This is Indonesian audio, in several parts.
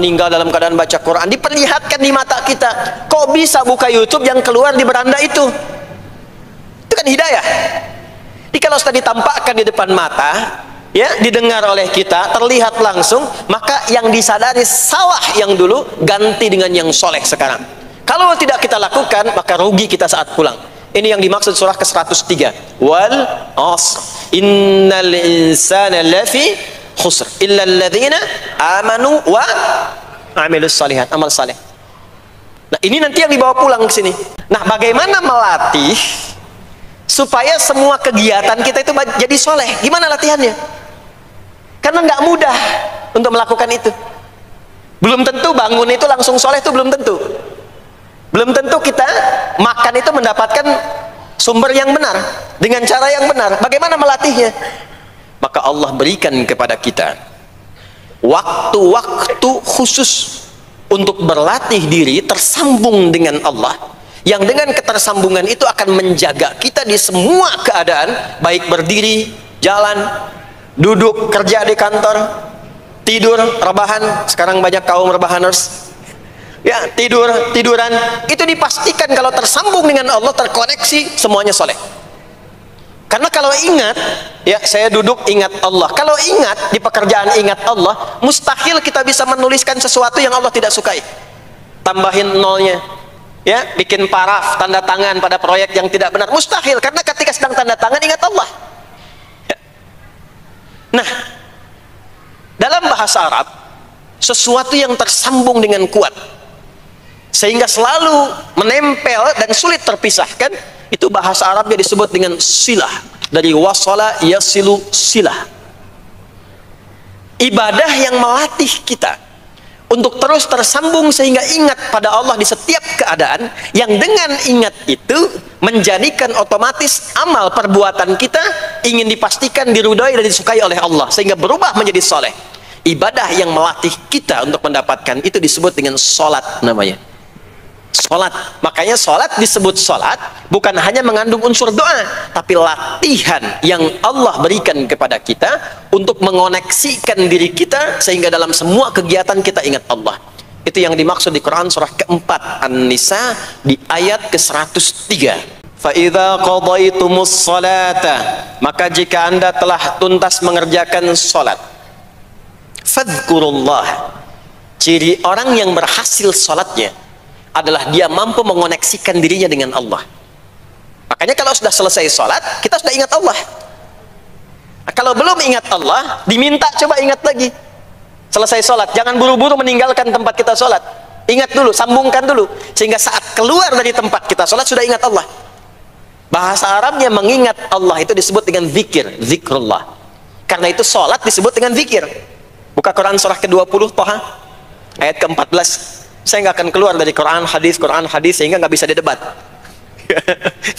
meninggal dalam keadaan baca Quran. Diperlihatkan di mata kita. Kok bisa buka YouTube yang keluar di beranda itu? Itu kan hidayah. Jadi kalau sudah ditampakkan di depan mata, ya, didengar oleh kita, terlihat langsung, maka yang disadari salah yang dulu ganti dengan yang soleh sekarang. Kalau tidak kita lakukan, maka rugi kita saat pulang. Ini yang dimaksud surah ke-103. Wal asr innal insana lafi khusr illa alladzina amanu wa amilus salihat, amal saleh. Nah, ini nanti yang dibawa pulang ke sini. Nah, bagaimana melatih supaya semua kegiatan kita itu jadi soleh? Gimana latihannya? Karena nggak mudah untuk melakukan itu. Belum tentu bangun itu langsung soleh, itu belum tentu. Belum tentu kita makan itu mendapatkan sumber yang benar dengan cara yang benar. Bagaimana melatihnya? Maka Allah berikan kepada kita waktu-waktu khusus untuk berlatih diri tersambung dengan Allah, yang dengan ketersambungan itu akan menjaga kita di semua keadaan, baik berdiri, jalan, duduk, kerja di kantor, tidur, rebahan. Sekarang banyak kaum rebahaners, ya, tiduran, itu dipastikan kalau tersambung dengan Allah, terkoneksi, semuanya soleh. Karena kalau ingat, ya, saya duduk ingat Allah. Kalau ingat di pekerjaan ingat Allah, mustahil kita bisa menuliskan sesuatu yang Allah tidak sukai. Tambahin nolnya, ya, bikin paraf, tanda tangan pada proyek yang tidak benar, mustahil. Karena ketika sedang tanda tangan ingat Allah. Ya. Nah, dalam bahasa Arab, sesuatu yang tersambung dengan kuat sehingga selalu menempel dan sulit terpisahkan, itu bahasa Arabnya disebut dengan silah. Dari wasala yasilu silah. Ibadah yang melatih kita untuk terus tersambung sehingga ingat pada Allah di setiap keadaan, yang dengan ingat itu menjadikan otomatis amal perbuatan kita ingin dipastikan diridhoi dan disukai oleh Allah, sehingga berubah menjadi soleh. Ibadah yang melatih kita untuk mendapatkan itu disebut dengan sholat namanya. Sholat. Makanya sholat disebut sholat bukan hanya mengandung unsur doa, tapi latihan yang Allah berikan kepada kita untuk mengoneksikan diri kita sehingga dalam semua kegiatan kita ingat Allah. Itu yang dimaksud di Quran surah keempat An-Nisa di ayat ke-103. فَإِذَا قَضَيْتُمُ الصَّلَاةَ, maka jika anda telah tuntas mengerjakan sholat, fadhkurullah, ciri orang yang berhasil sholatnya adalah dia mampu mengoneksikan dirinya dengan Allah. Makanya kalau sudah selesai sholat, kita sudah ingat Allah. Kalau belum ingat Allah, diminta coba ingat lagi. Selesai sholat, jangan buru-buru meninggalkan tempat kita sholat. Ingat dulu, sambungkan dulu, sehingga saat keluar dari tempat kita sholat sudah ingat Allah. Bahasa Arabnya mengingat Allah itu disebut dengan zikir, zikrullah. Karena itu sholat disebut dengan zikir. Buka Quran surah ke-20 Toha ayat ke-14. Saya nggak akan keluar dari Quran hadis sehingga nggak bisa didebat.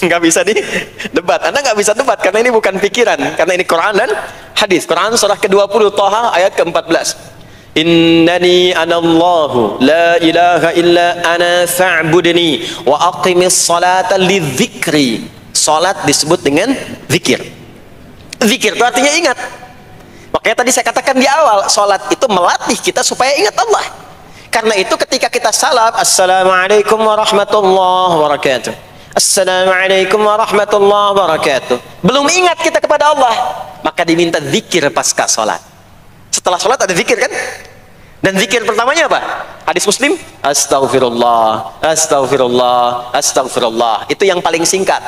Nggak bisa didebat. Anda nggak bisa debat karena ini bukan pikiran, karena ini Quran dan hadis. Quran surah ke-20 Toha ayat ke-14. Innani anallahu la ilaha illa ana fa'budni wa aqimis salata lidzikri. Salat disebut dengan zikir. Zikir itu artinya ingat. Makanya tadi saya katakan di awal, salat itu melatih kita supaya ingat Allah. Karena itu ketika kita salam, assalamualaikum warahmatullahi wabarakatuh, assalamualaikum warahmatullahi wabarakatuh, belum ingat kita kepada Allah, maka diminta zikir pasca salat. Setelah salat ada zikir kan? Dan zikir pertamanya apa? Hadis Muslim, astaghfirullah, astaghfirullah, astaghfirullah. Itu yang paling singkat.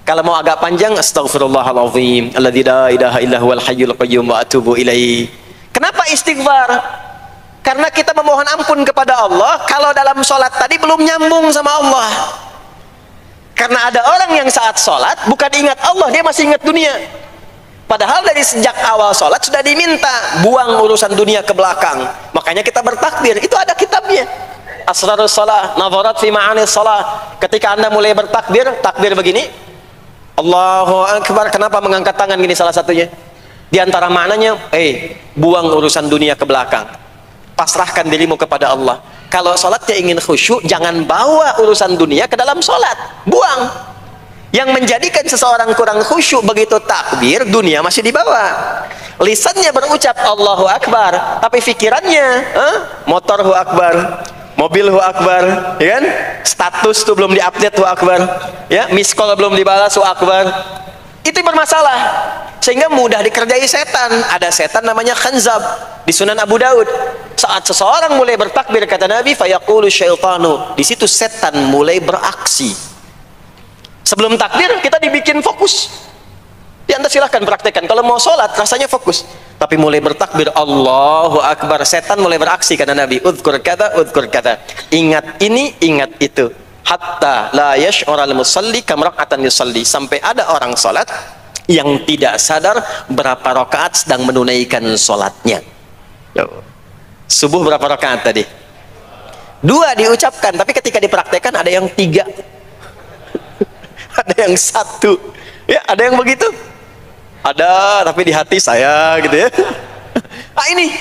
Kalau mau agak panjang, astaghfirullahalazim alladzi la ilaha illa huwal hayyul qayyum wa atubu ilaihi. Kenapa istighfar? Karena kita memohon ampun kepada Allah kalau dalam sholat tadi belum nyambung sama Allah. Karena ada orang yang saat sholat bukan ingat Allah, dia masih ingat dunia. Padahal dari sejak awal sholat sudah diminta buang urusan dunia ke belakang. Makanya kita bertakbir, itu ada kitabnya. Asrarus shalah, nadharat fi ma'anis shalah. Ketika anda mulai bertakbir, takbir begini, Allahu Akbar. Kenapa mengangkat tangan gini salah satunya? Di antara maknanya, buang urusan dunia ke belakang. Pasrahkan dirimu kepada Allah. Kalau sholatnya ingin khusyuk, jangan bawa urusan dunia ke dalam sholat. Buang. Yang menjadikan seseorang kurang khusyuk begitu takbir, dunia masih di bawah. Lisannya berucap Allahu Akbar, tapi pikirannya motor Hu Akbar, mobil Hu Akbar, ya kan? Status tuh belum diupdate Hu Akbar, ya, miss call belum dibalas Hu Akbar. Itu bermasalah, sehingga mudah dikerjai setan. Ada setan namanya khanzab di Sunan Abu Daud. Saat seseorang mulai bertakbir, kata Nabi, fayaqulu syaitanu, di situ setan mulai beraksi. Sebelum takbir kita dibikin fokus. Ya, Anda silahkan praktekkan. Kalau mau sholat rasanya fokus, tapi mulai bertakbir Allahu Akbar, setan mulai beraksi, kata Nabi. Udhkur kata, ingat ini, ingat itu. Hatta la yash'ural musalli kam raka'atan yusalli, sampai ada orang sholat yang tidak sadar berapa rakaat sedang menunaikan sholatnya. Subuh berapa rakaat tadi? 2 diucapkan, tapi ketika dipraktekkan ada yang 3. Ada yang 1, ya, ada yang begitu, ada tapi di hati saya gitu ya. Nah ini,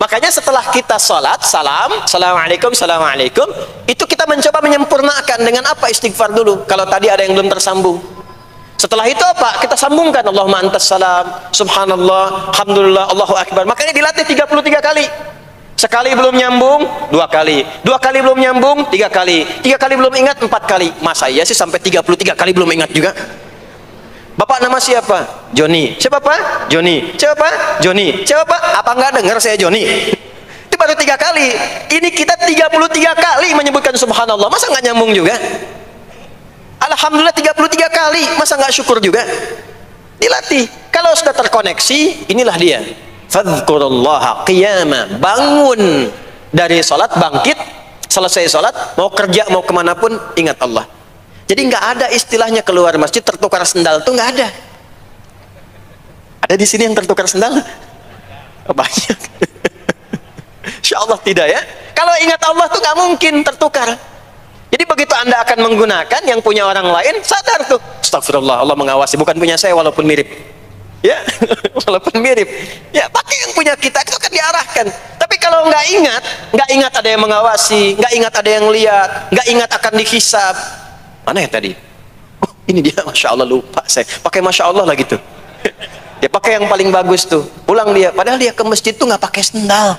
makanya setelah kita sholat, assalamualaikum, assalamualaikum, itu kita mencoba menyempurnakan dengan apa? Istighfar dulu, kalau tadi ada yang belum tersambung. Setelah itu apa? Kita sambungkan, Allahumma antas salam, subhanallah, alhamdulillah, Allahu Akbar. Makanya dilatih 33 kali. Sekali belum nyambung, 2 kali. 2 kali belum nyambung, 3 kali. 3 kali belum ingat, 4 kali. Masa iya sih sampai 33 kali belum ingat juga? Bapak nama siapa? Joni. Siapa Pak? Joni. Siapa? Joni. Siapa Pak? Apa nggak dengar saya Joni? Itu baru 3 kali. Ini kita 33 kali menyebutkan subhanallah. Masa nggak nyambung juga? Alhamdulillah 33 kali. Masa nggak syukur juga? Dilatih. Kalau sudah terkoneksi, inilah dia. Fadhkurullaha qiyama, bangun dari sholat, bangkit, selesai sholat, mau kerja, mau kemanapun, ingat Allah. Jadi nggak ada istilahnya keluar masjid tertukar sendal, tuh nggak ada. Ada di sini yang tertukar sendal? Banyak. Insya Allah tidak ya. Kalau ingat Allah tuh nggak mungkin tertukar. Jadi begitu Anda akan menggunakan, yang punya orang lain sadar tuh, astagfirullah, Allah mengawasi, bukan punya saya walaupun mirip. Ya, walaupun mirip, ya pakai yang punya kita, itu akan diarahkan. Tapi kalau nggak ingat ada yang mengawasi, nggak ingat ada yang lihat, nggak ingat akan dihisab. Mana ya tadi? Oh, ini dia, masya Allah, lupa saya. Pakai masya Allah lah gitu. Dia pakai yang paling bagus tuh. Pulang dia, padahal dia ke masjid tuh nggak pakai sendal.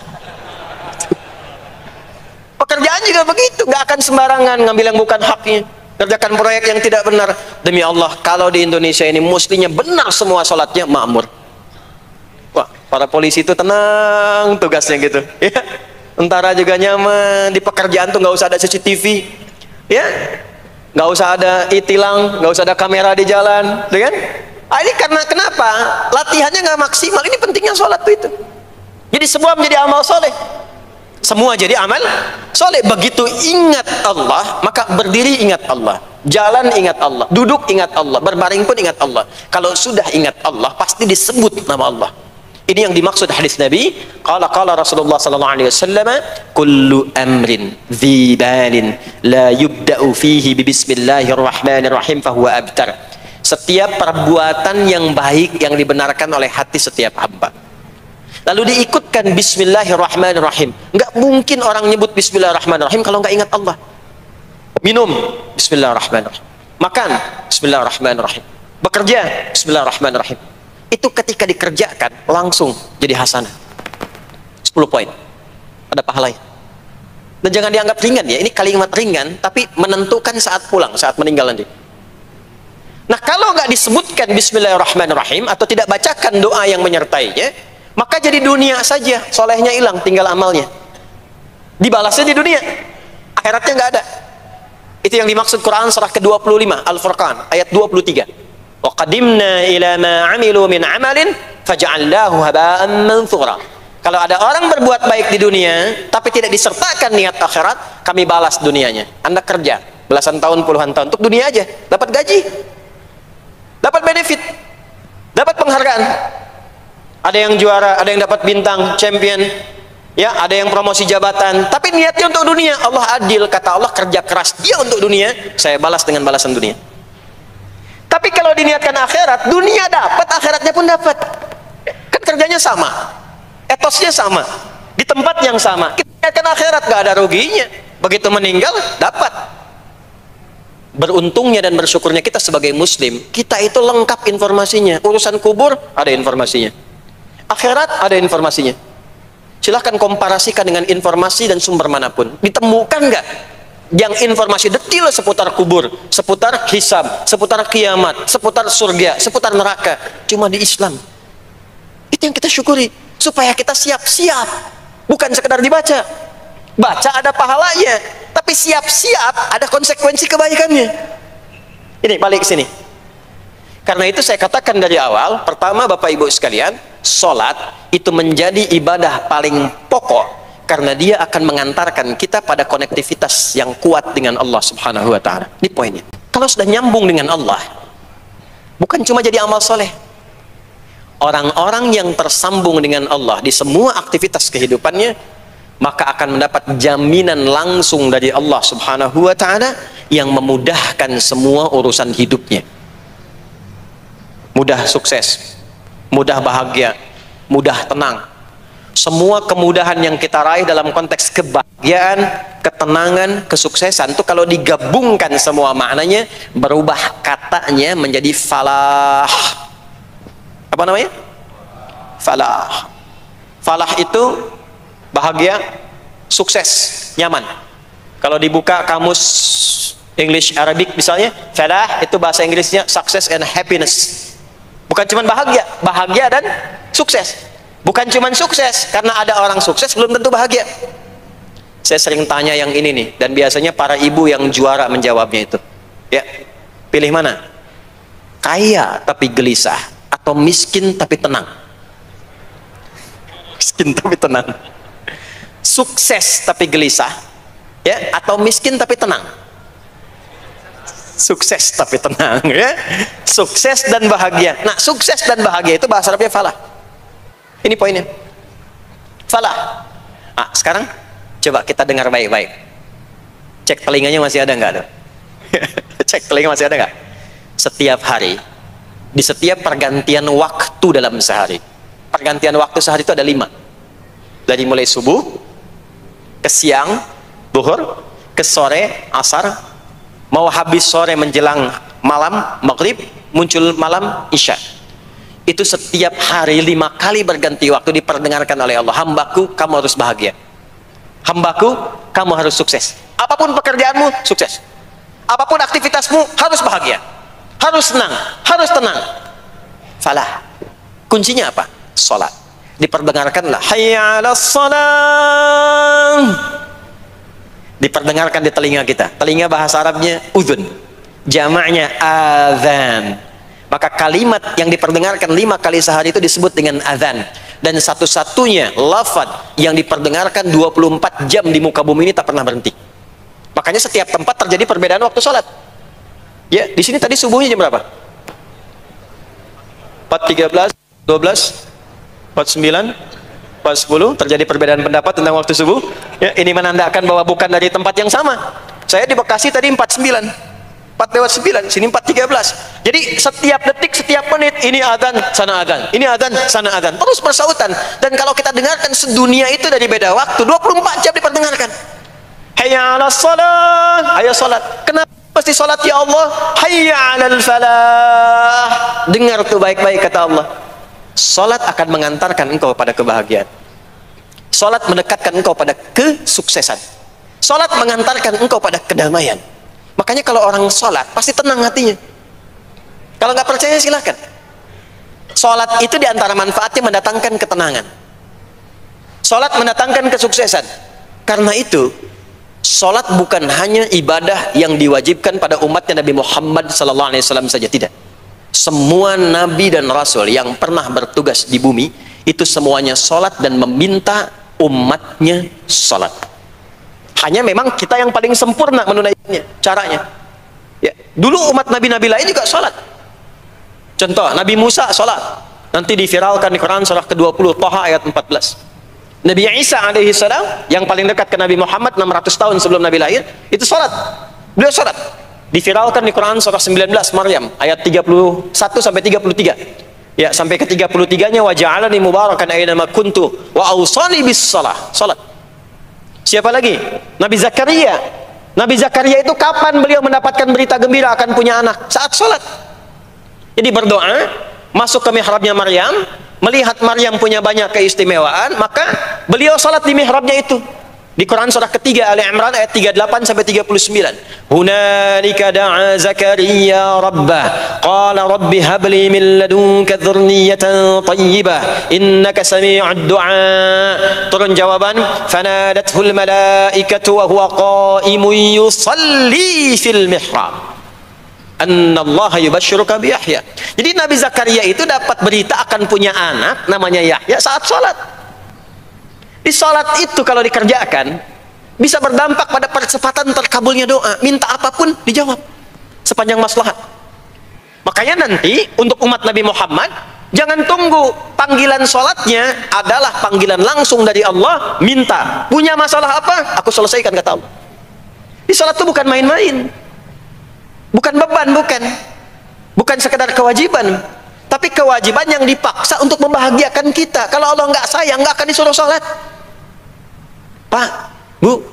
Pekerjaan juga begitu, nggak akan sembarangan ngambil yang bukan haknya. Kerjakan proyek yang tidak benar. Demi Allah, kalau di Indonesia ini mestinya benar semua sholatnya, makmur. Wah, para polisi itu tenang tugasnya gitu, ya. Tentara juga nyaman, di pekerjaan tuh nggak usah ada CCTV, ya, nggak usah ada e-tilang, nggak usah ada kamera di jalan, ya kan? Ini karena kenapa? Latihannya nggak maksimal. Ini pentingnya sholat tuh itu. Jadi semua menjadi amal soleh. Semua jadi amal soleh. Begitu ingat Allah, maka berdiri ingat Allah, jalan ingat Allah, duduk ingat Allah, berbaring pun ingat Allah. Kalau sudah ingat Allah, pasti disebut nama Allah. Ini yang dimaksud hadis Nabi. Qala Rasulullah sallallahu alaihi wasallam, kullu amrin dhi balin la yubda'u fihi bi bismillahirrahmanirrahim fahuwa abtar. Setiap perbuatan yang baik yang dibenarkan oleh hati setiap hamba, lalu diikutkan bismillahirrahmanirrahim. Nggak mungkin orang nyebut bismillahirrahmanirrahim kalau nggak ingat Allah. Minum, bismillahirrahmanirrahim. Makan, bismillahirrahmanirrahim. Bekerja, bismillahirrahmanirrahim. Itu ketika dikerjakan langsung jadi hasanah. 10 poin. Ada pahalanya. Dan jangan dianggap ringan ya. Ini kalimat ringan, tapi menentukan saat pulang, saat meninggal nanti. Nah, kalau nggak disebutkan bismillahirrahmanirrahim atau tidak bacakan doa yang menyertainya, maka jadi dunia saja, solehnya hilang, tinggal amalnya. Dibalasnya di dunia, akhiratnya nggak ada. Itu yang dimaksud Quran surah ke-25 Al-Furqan ayat 23. Wa qadimna ila ma 'amilu min 'amalin faj'alnahu haba'an manthura. Kalau ada orang berbuat baik di dunia tapi tidak disertakan niat akhirat, kami balas dunianya. Anda kerja belasan tahun, puluhan tahun untuk dunia aja, dapat gaji, dapat benefit, dapat penghargaan. Ada yang juara, ada yang dapat bintang, champion, ya, ada yang promosi jabatan, tapi niatnya untuk dunia. Allah adil, kata Allah, kerja keras dia untuk dunia, saya balas dengan balasan dunia. Tapi kalau diniatkan akhirat, dunia dapat, akhiratnya pun dapat. Kan kerjanya sama, etosnya sama, di tempat yang sama. Kita niatkan akhirat, gak ada ruginya. Begitu meninggal, dapat. beruntungnya dan bersyukurnya kita sebagai muslim, kita itu lengkap informasinya. Urusan kubur ada informasinya, akhirat ada informasinya. Silahkan komparasikan dengan informasi dan sumber manapun. Ditemukan nggak yang informasi detail seputar kubur, seputar hisab, seputar kiamat, seputar surga, seputar neraka? Cuma di Islam. Itu yang kita syukuri, supaya kita siap-siap. Bukan sekedar dibaca. Baca ada pahalanya, tapi siap-siap ada konsekuensi kebaikannya. Ini balik sini. Karena itu saya katakan dari awal, pertama Bapak Ibu sekalian, sholat itu menjadi ibadah paling pokok karena dia akan mengantarkan kita pada konektivitas yang kuat dengan Allah Subhanahu wa Ta'ala. Ini poinnya. Kalau sudah nyambung dengan Allah, bukan cuma jadi amal soleh. Orang-orang yang tersambung dengan Allah di semua aktivitas kehidupannya, maka akan mendapat jaminan langsung dari Allah Subhanahu wa Ta'ala yang memudahkan semua urusan hidupnya. Mudah sukses, mudah bahagia, mudah tenang. Semua kemudahan yang kita raih dalam konteks kebahagiaan, ketenangan, kesuksesan itu kalau digabungkan semua maknanya, berubah katanya menjadi falah. Apa namanya? Falah. Falah itu bahagia, sukses, nyaman. Kalau dibuka kamus English Arabic misalnya, falah itu bahasa Inggrisnya success and happiness. Bukan cuma bahagia, bahagia dan sukses. Bukan cuma sukses, karena ada orang sukses belum tentu bahagia. Saya sering tanya yang ini nih, dan biasanya para ibu yang juara menjawabnya itu. Ya, pilih mana? Kaya tapi gelisah, atau miskin tapi tenang? Miskin tapi tenang. Sukses tapi gelisah, ya, atau miskin tapi tenang? Sukses tapi tenang, ya. Sukses dan bahagia. Nah, sukses dan bahagia itu bahasa Arabnya falah. Ini poinnya. Falah. Ah, sekarang coba kita dengar baik-baik. Cek telinganya masih ada nggak? Cek telinga masih ada nggak? Setiap hari, di setiap pergantian waktu dalam sehari. Pergantian waktu sehari itu ada 5. Dari mulai subuh, ke siang, zuhur, ke sore, asar, mau habis sore menjelang malam, maghrib, muncul malam, isya. Itu setiap hari 5 kali berganti waktu diperdengarkan oleh Allah. Hambaku, kamu harus bahagia. Hambaku, kamu harus sukses. Apapun pekerjaanmu, sukses. Apapun aktivitasmu, harus bahagia. Harus senang, harus tenang. Falah. Kuncinya apa? Salat. Diperdengarkanlah hayya 'alas shalah. Diperdengarkan di telinga kita. Telinga bahasa Arabnya udhun, jamaknya adzan. Maka kalimat yang diperdengarkan 5 kali sehari itu disebut dengan adzan. Dan satu-satunya lafaz yang diperdengarkan 24 jam di muka bumi ini tak pernah berhenti. Makanya setiap tempat terjadi perbedaan waktu sholat. Ya, di sini tadi subuhnya jam berapa? 4.13, 12, 49, 4.10, terjadi perbedaan pendapat tentang waktu subuh. Ya, ini menandakan bahwa bukan dari tempat yang sama. Saya di Bekasi tadi 49. 4:09, sini 4:13. Jadi setiap detik, setiap menit, ini adzan, sana adzan, ini adzan, sana adzan, terus bersautan. Dan kalau kita dengarkan sedunia itu dari beda waktu, 24 jam diperdengarkan. Hayya 'alas shalah, ayo salat. Kenapa pasti salat ya Allah? Hayya 'alal falah. Dengar tuh baik-baik kata Allah. Salat akan mengantarkan engkau pada kebahagiaan. Salat mendekatkan engkau pada kesuksesan. Salat mengantarkan engkau pada kedamaian. Makanya kalau orang sholat pasti tenang hatinya. Kalau nggak percaya silahkan. Sholat itu diantara manfaatnya mendatangkan ketenangan. Sholat mendatangkan kesuksesan. Karena itu sholat bukan hanya ibadah yang diwajibkan pada umatnya Nabi Muhammad SAW saja, tidak. Semua nabi dan rasul yang pernah bertugas di bumi itu semuanya sholat dan meminta umatnya sholat. Hanya memang kita yang paling sempurna menunaikannya, caranya. Ya, dulu umat nabi-nabi lain juga sholat. Contoh, Nabi Musa sholat. Nanti diviralkan di Quran surah ke-20, Thaha ayat 14. Nabi Isa alaihi salam yang paling dekat ke Nabi Muhammad 600 tahun sebelum Nabi lahir, itu sholat. Beliau sholat. Diviralkan di Quran surah 19 Maryam ayat 31 sampai 33. Ya, sampai ke 33-nya wa ja'alani mubarakan aina ma kuntu wa awsani bis shalah. Salat. Siapa lagi? Nabi Zakaria Nabi Zakaria itu kapan beliau mendapatkan berita gembira akan punya anak? Saat sholat. Jadi berdoa, masuk ke mihrabnya Maryam, melihat Maryam punya banyak keistimewaan, maka beliau sholat di mihrabnya itu. Di Quran surah ketiga Ali Imran ayat 38 sampai 39. Hunalika da'a Zakaria rabbah qala rabbi habli min ladunka dzurriyyatan thayyibah innaka sami'ud du'a. Turun jawaban, fanadathul malaikatu wa huwa qa'imun yusalli fil mihrab annallaha yubashshiruka bi Yahya. Jadi Nabi Zakaria itu dapat berita akan punya anak namanya Yahya saat sholat. Di sholat itu kalau dikerjakan bisa berdampak pada percepatan terkabulnya doa. Minta apapun dijawab sepanjang maslahat. Makanya nanti untuk umat Nabi Muhammad, jangan tunggu panggilan sholatnya adalah panggilan langsung dari Allah. Minta, punya masalah apa? Aku selesaikan, kata Allah. Di sholat itu bukan main-main, bukan beban, bukan sekedar kewajiban, tapi kewajiban yang dipaksa untuk membahagiakan kita. Kalau Allah nggak sayang, nggak akan disuruh sholat. Pak, Bu,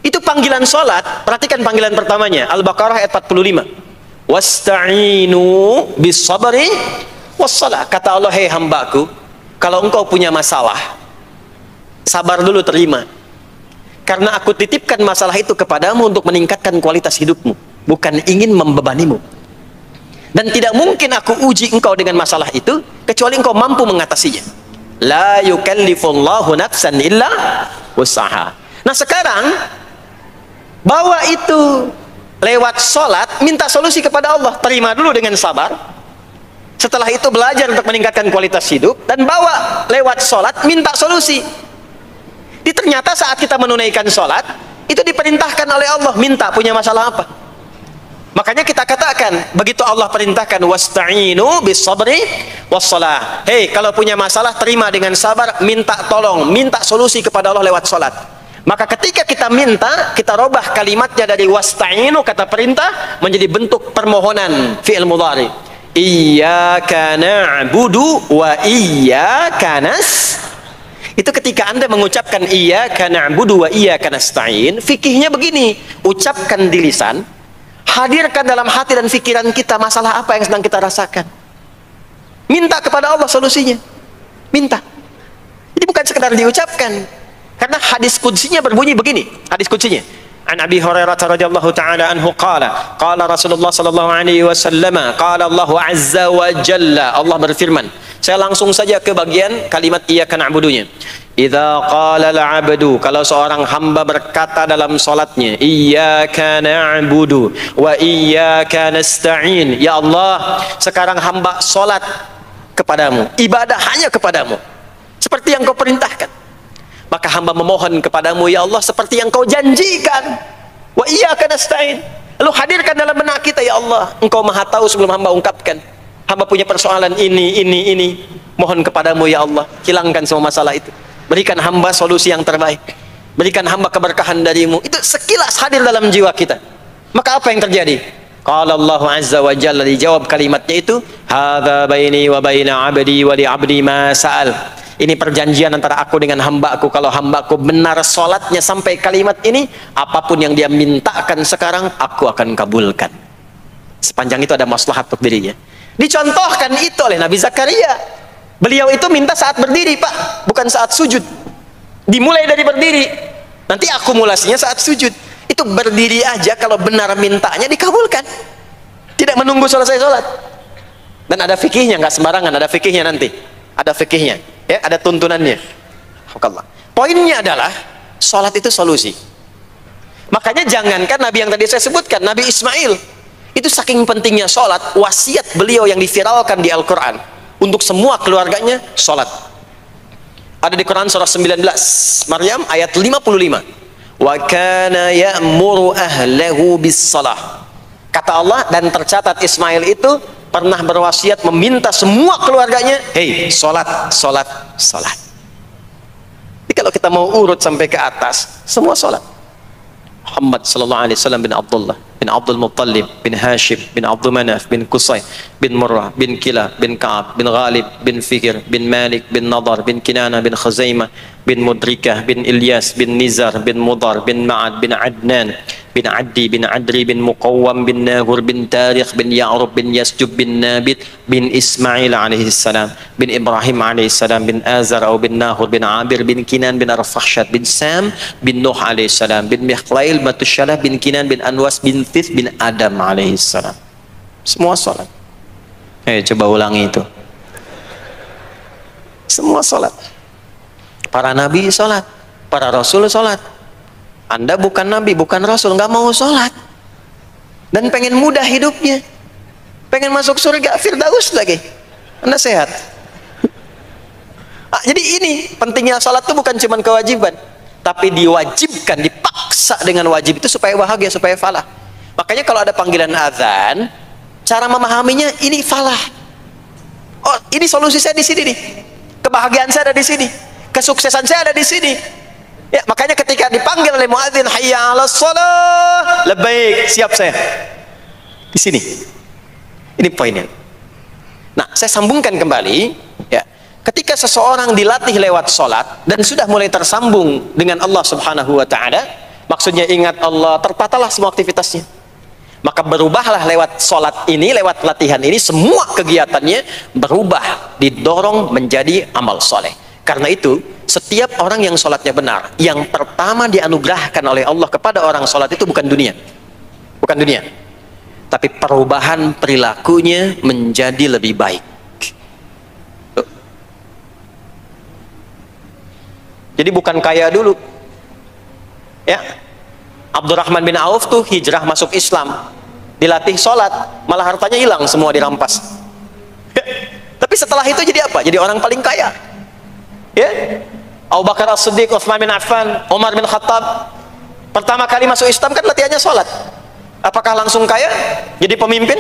itu panggilan sholat. Perhatikan panggilan pertamanya, Al-Baqarah ayat 45. Wasta'inu bis sabri wassalah. Kata Allah, hei hambaku, kalau engkau punya masalah, sabar dulu, terima. Karena aku titipkan masalah itu kepadamu untuk meningkatkan kualitas hidupmu, bukan ingin membebanimu. Dan tidak mungkin aku uji engkau dengan masalah itu kecuali engkau mampu mengatasinya. La yukallifullahu nafsan illa wus'aha. Nah sekarang bawa itu lewat sholat, minta solusi kepada Allah, terima dulu dengan sabar. Setelah itu belajar untuk meningkatkan kualitas hidup, dan bawa lewat sholat, minta solusi. Jadi ternyata saat kita menunaikan sholat itu diperintahkan oleh Allah, minta punya masalah apa. Makanya kita katakan, begitu Allah perintahkan wasta'inu bis sabri wassalah. Hei, kalau punya masalah terima dengan sabar, minta tolong, minta solusi kepada Allah lewat salat. Maka ketika kita minta, kita robah kalimatnya dari wasta'inu, kata perintah, menjadi bentuk permohonan, fi'il mudhari. Iyyaka na'budu wa iyyaka itu ketika Anda mengucapkan iyyaka na'budu wa iyyaka nasta'in, fikihnya begini, ucapkan di lisan, hadirkan dalam hati dan pikiran kita masalah apa yang sedang kita rasakan. Minta kepada Allah solusinya. Minta. Jadi bukan sekedar diucapkan. Karena hadis qudsinya berbunyi begini. Hadis qudsinya. An Abi Hurairah radhiyallahu taala anhu qala Rasulullah sallallahu alaihi wasallam qala Allah azza wa jalla, Allah berfirman. Saya langsung saja ke bagian kalimat iyyaka na'budunya. Idza qala al-'abdu, kalau seorang hamba berkata dalam salatnya, iyyaka na'budu wa iyyaka nasta'in, ya Allah, sekarang hamba salat kepadamu, ibadah hanya kepadamu, seperti yang kau perintahkan. Maka hamba memohon kepadamu, ya Allah, seperti yang kau janjikan. Wa iyyaka nasta'in. Lalu hadirkan dalam benak kita, ya Allah, engkau maha tahu sebelum hamba ungkapkan. Hamba punya persoalan ini. Mohon kepadamu, ya Allah, hilangkan semua masalah itu. Berikan hamba solusi yang terbaik. Berikan hamba keberkahan darimu. Itu sekilas hadir dalam jiwa kita. Maka apa yang terjadi? Qala Allah azza wa jalla, dijawab kalimatnya itu, hadza baini wa baina 'abdi wa li 'abdi ma sa'al. Ini perjanjian antara aku dengan hambaku. Kalau hambaku benar salatnya sampai kalimat ini, apapun yang dia mintakan sekarang, aku akan kabulkan. Sepanjang itu ada maslahat untuk dirinya. Dicontohkan itu oleh Nabi Zakaria. Beliau itu minta saat berdiri, Pak, bukan saat sujud. Dimulai dari berdiri, nanti akumulasinya saat sujud. Itu berdiri aja kalau benar mintanya dikabulkan, tidak menunggu selesai sholat. Dan ada fikihnya, nggak sembarangan, ada fikihnya nanti, ada fikihnya, ya, ada tuntunannya. Poinnya adalah sholat itu solusi. Makanya jangankan Nabi yang tadi saya sebutkan, Nabi Ismail itu saking pentingnya sholat, wasiat beliau yang diviralkan di Al-Quran untuk semua keluarganya, sholat. Ada di Quran surah 19 Maryam ayat 55. Wa kana ya'muru ahlahu bis salah. Kata Allah, dan tercatat Ismail itu pernah berwasiat meminta semua keluarganya, hei, sholat, sholat, sholat. Jadi kalau kita mau urut sampai ke atas, semua sholat. Muhammad sallallahu alaihi wasallam bin Abdullah bin Abdul Muttalib bin Hashim bin Abdul Manaf bin Qusay bin Murrah bin Kilab bin Ka'ab bin Ghalib bin Fikir bin Malik bin Nadar bin Kinana bin Khuzaimah bin Mudrikah bin Ilyas bin Nizar bin Mudar bin Ma'ad bin Adnan bin Adi bin Adri bin Muqawwam bin Nahur bin Tarikh bin Ya'rub bin Yasjub bin Nabit bin Ismail alaihi salam bin Ibrahim alaihi salam bin Azar atau bin Nahur bin Abir bin Kinan bin Arfakhshad bin Sam bin Nuh alaihi salam bin Mikhlail Matusyalah bin Kinan bin Anwas bin Thith bin Adam alaihi salam. Semua salat. Coba ulangi itu. Semua salat. Para nabi salat, para rasul salat. Anda bukan nabi, bukan rasul, nggak mau salat dan pengen mudah hidupnya, pengen masuk surga Firdaus lagi, Anda sehat. Jadi ini pentingnya salat itu bukan cuma kewajiban, tapi diwajibkan, dipaksa dengan wajib itu supaya bahagia, supaya falah. Makanya kalau ada panggilan azan, cara memahaminya ini falah. Oh, ini solusi saya di sini nih. Kebahagiaan saya ada di sini. Kesuksesan saya ada di sini. Ya, makanya ketika dipanggil oleh muadzin, hayya 'alas shalah, labbaik, siap saya. Di sini. Ini poinnya. Nah, saya sambungkan kembali, ya. Ketika seseorang dilatih lewat salat dan sudah mulai tersambung dengan Allah Subhanahu wa taala, maksudnya ingat Allah, tertatalah semua aktivitasnya. Maka berubahlah lewat sholat ini, lewat latihan ini, semua kegiatannya berubah, didorong menjadi amal soleh. Karena itu, setiap orang yang sholatnya benar, yang pertama dianugerahkan oleh Allah kepada orang sholat itu bukan dunia. Bukan dunia. Tapi perubahan perilakunya menjadi lebih baik. Jadi bukan kaya dulu. Ya, Abdurrahman bin Auf tuh hijrah masuk Islam, dilatih sholat, malah hartanya hilang semua, dirampas. Tapi setelah itu jadi apa? Jadi orang paling kaya. Ya, Abu Bakar As-Siddiq, Utsman bin Affan, Umar bin Khattab, pertama kali masuk Islam kan latihannya sholat. Apakah langsung kaya? Jadi pemimpin?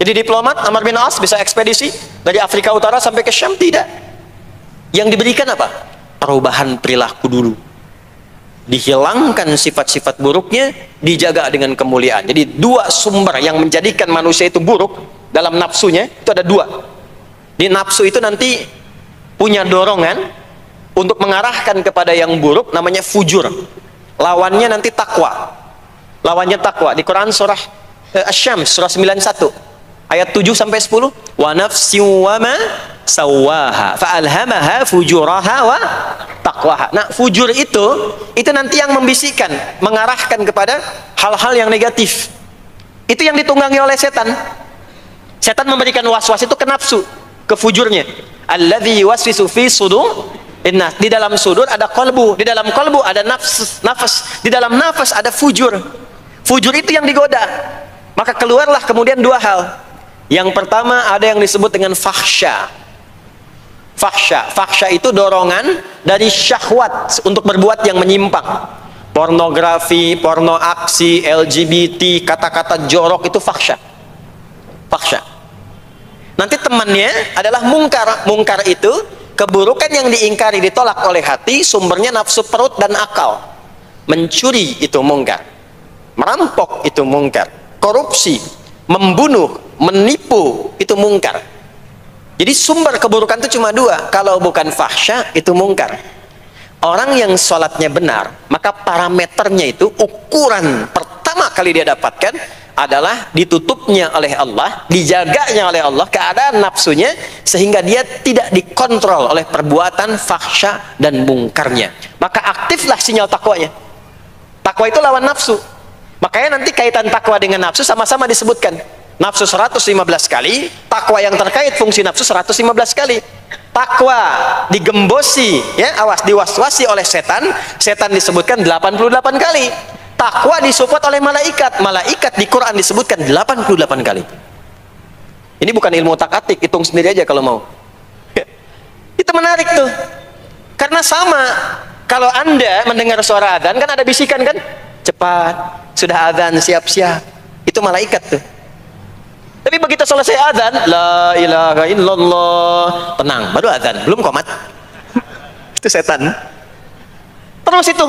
Jadi diplomat? Amr bin As bisa ekspedisi dari Afrika Utara sampai ke Syam? Tidak. Yang diberikan apa? Perubahan perilaku dulu. Dihilangkan sifat-sifat buruknya, dijaga dengan kemuliaan. Jadi dua sumber yang menjadikan manusia itu buruk dalam nafsunya itu ada dua. Di nafsu itu nanti punya dorongan untuk mengarahkan kepada yang buruk, namanya fujur. Lawannya nanti takwa. Lawannya takwa. Di Quran surah Asy-Syams surah 91 ayat 7 sampai 10, wa nafsi wa ma sawaha fa'alhamaha fujuraha wa taqwaha. Nah, fujur itu nanti yang membisikkan, mengarahkan kepada hal-hal yang negatif. Itu yang ditunggangi oleh setan. Setan memberikan was-was itu ke nafsu, ke fujurnya. Alladzi yuwaswisu fi sudur. Di dalam sudur ada qalbu, di dalam qalbu ada nafas, di dalam nafas ada fujur. Fujur itu yang digoda. Maka keluarlah kemudian dua hal. Yang pertama ada yang disebut dengan fahsya. Fahsya itu dorongan dari syahwat untuk berbuat yang menyimpang. Pornografi, porno aksi, LGBT, kata-kata jorok itu fahsya. Fahsya. Nanti temannya adalah mungkar. Mungkar itu keburukan yang diingkari, ditolak oleh hati, sumbernya nafsu perut dan akal. Mencuri itu mungkar. Merampok itu mungkar. Korupsi, membunuh, menipu itu mungkar. Jadi sumber keburukan itu cuma dua. Kalau bukan fahsya itu mungkar. Orang yang sholatnya benar, maka parameternya itu, ukuran pertama kali dia dapatkan adalah ditutupnya oleh Allah, dijaganya oleh Allah keadaan nafsunya, sehingga dia tidak dikontrol oleh perbuatan fahsya dan mungkarnya. Maka aktiflah sinyal takwanya. Takwa itu lawan nafsu. Makanya nanti kaitan takwa dengan nafsu sama-sama disebutkan. Nafsu 115 kali, takwa yang terkait fungsi nafsu 115 kali. Takwa digembosi, ya, awas, diwaswasi oleh setan, setan disebutkan 88 kali. Takwa disupport oleh malaikat, malaikat di Quran disebutkan 88 kali. Ini bukan ilmu tak-atik, hitung sendiri aja kalau mau. Itu menarik tuh. Karena sama, kalau Anda mendengar suara adzan kan ada bisikan kan? Cepat, sudah adzan, siap-siap. Itu malaikat tuh. Tapi begitu selesai adzan, la ilaha illallah, tenang, baru adzan, belum qomat. Itu setan. Terus itu,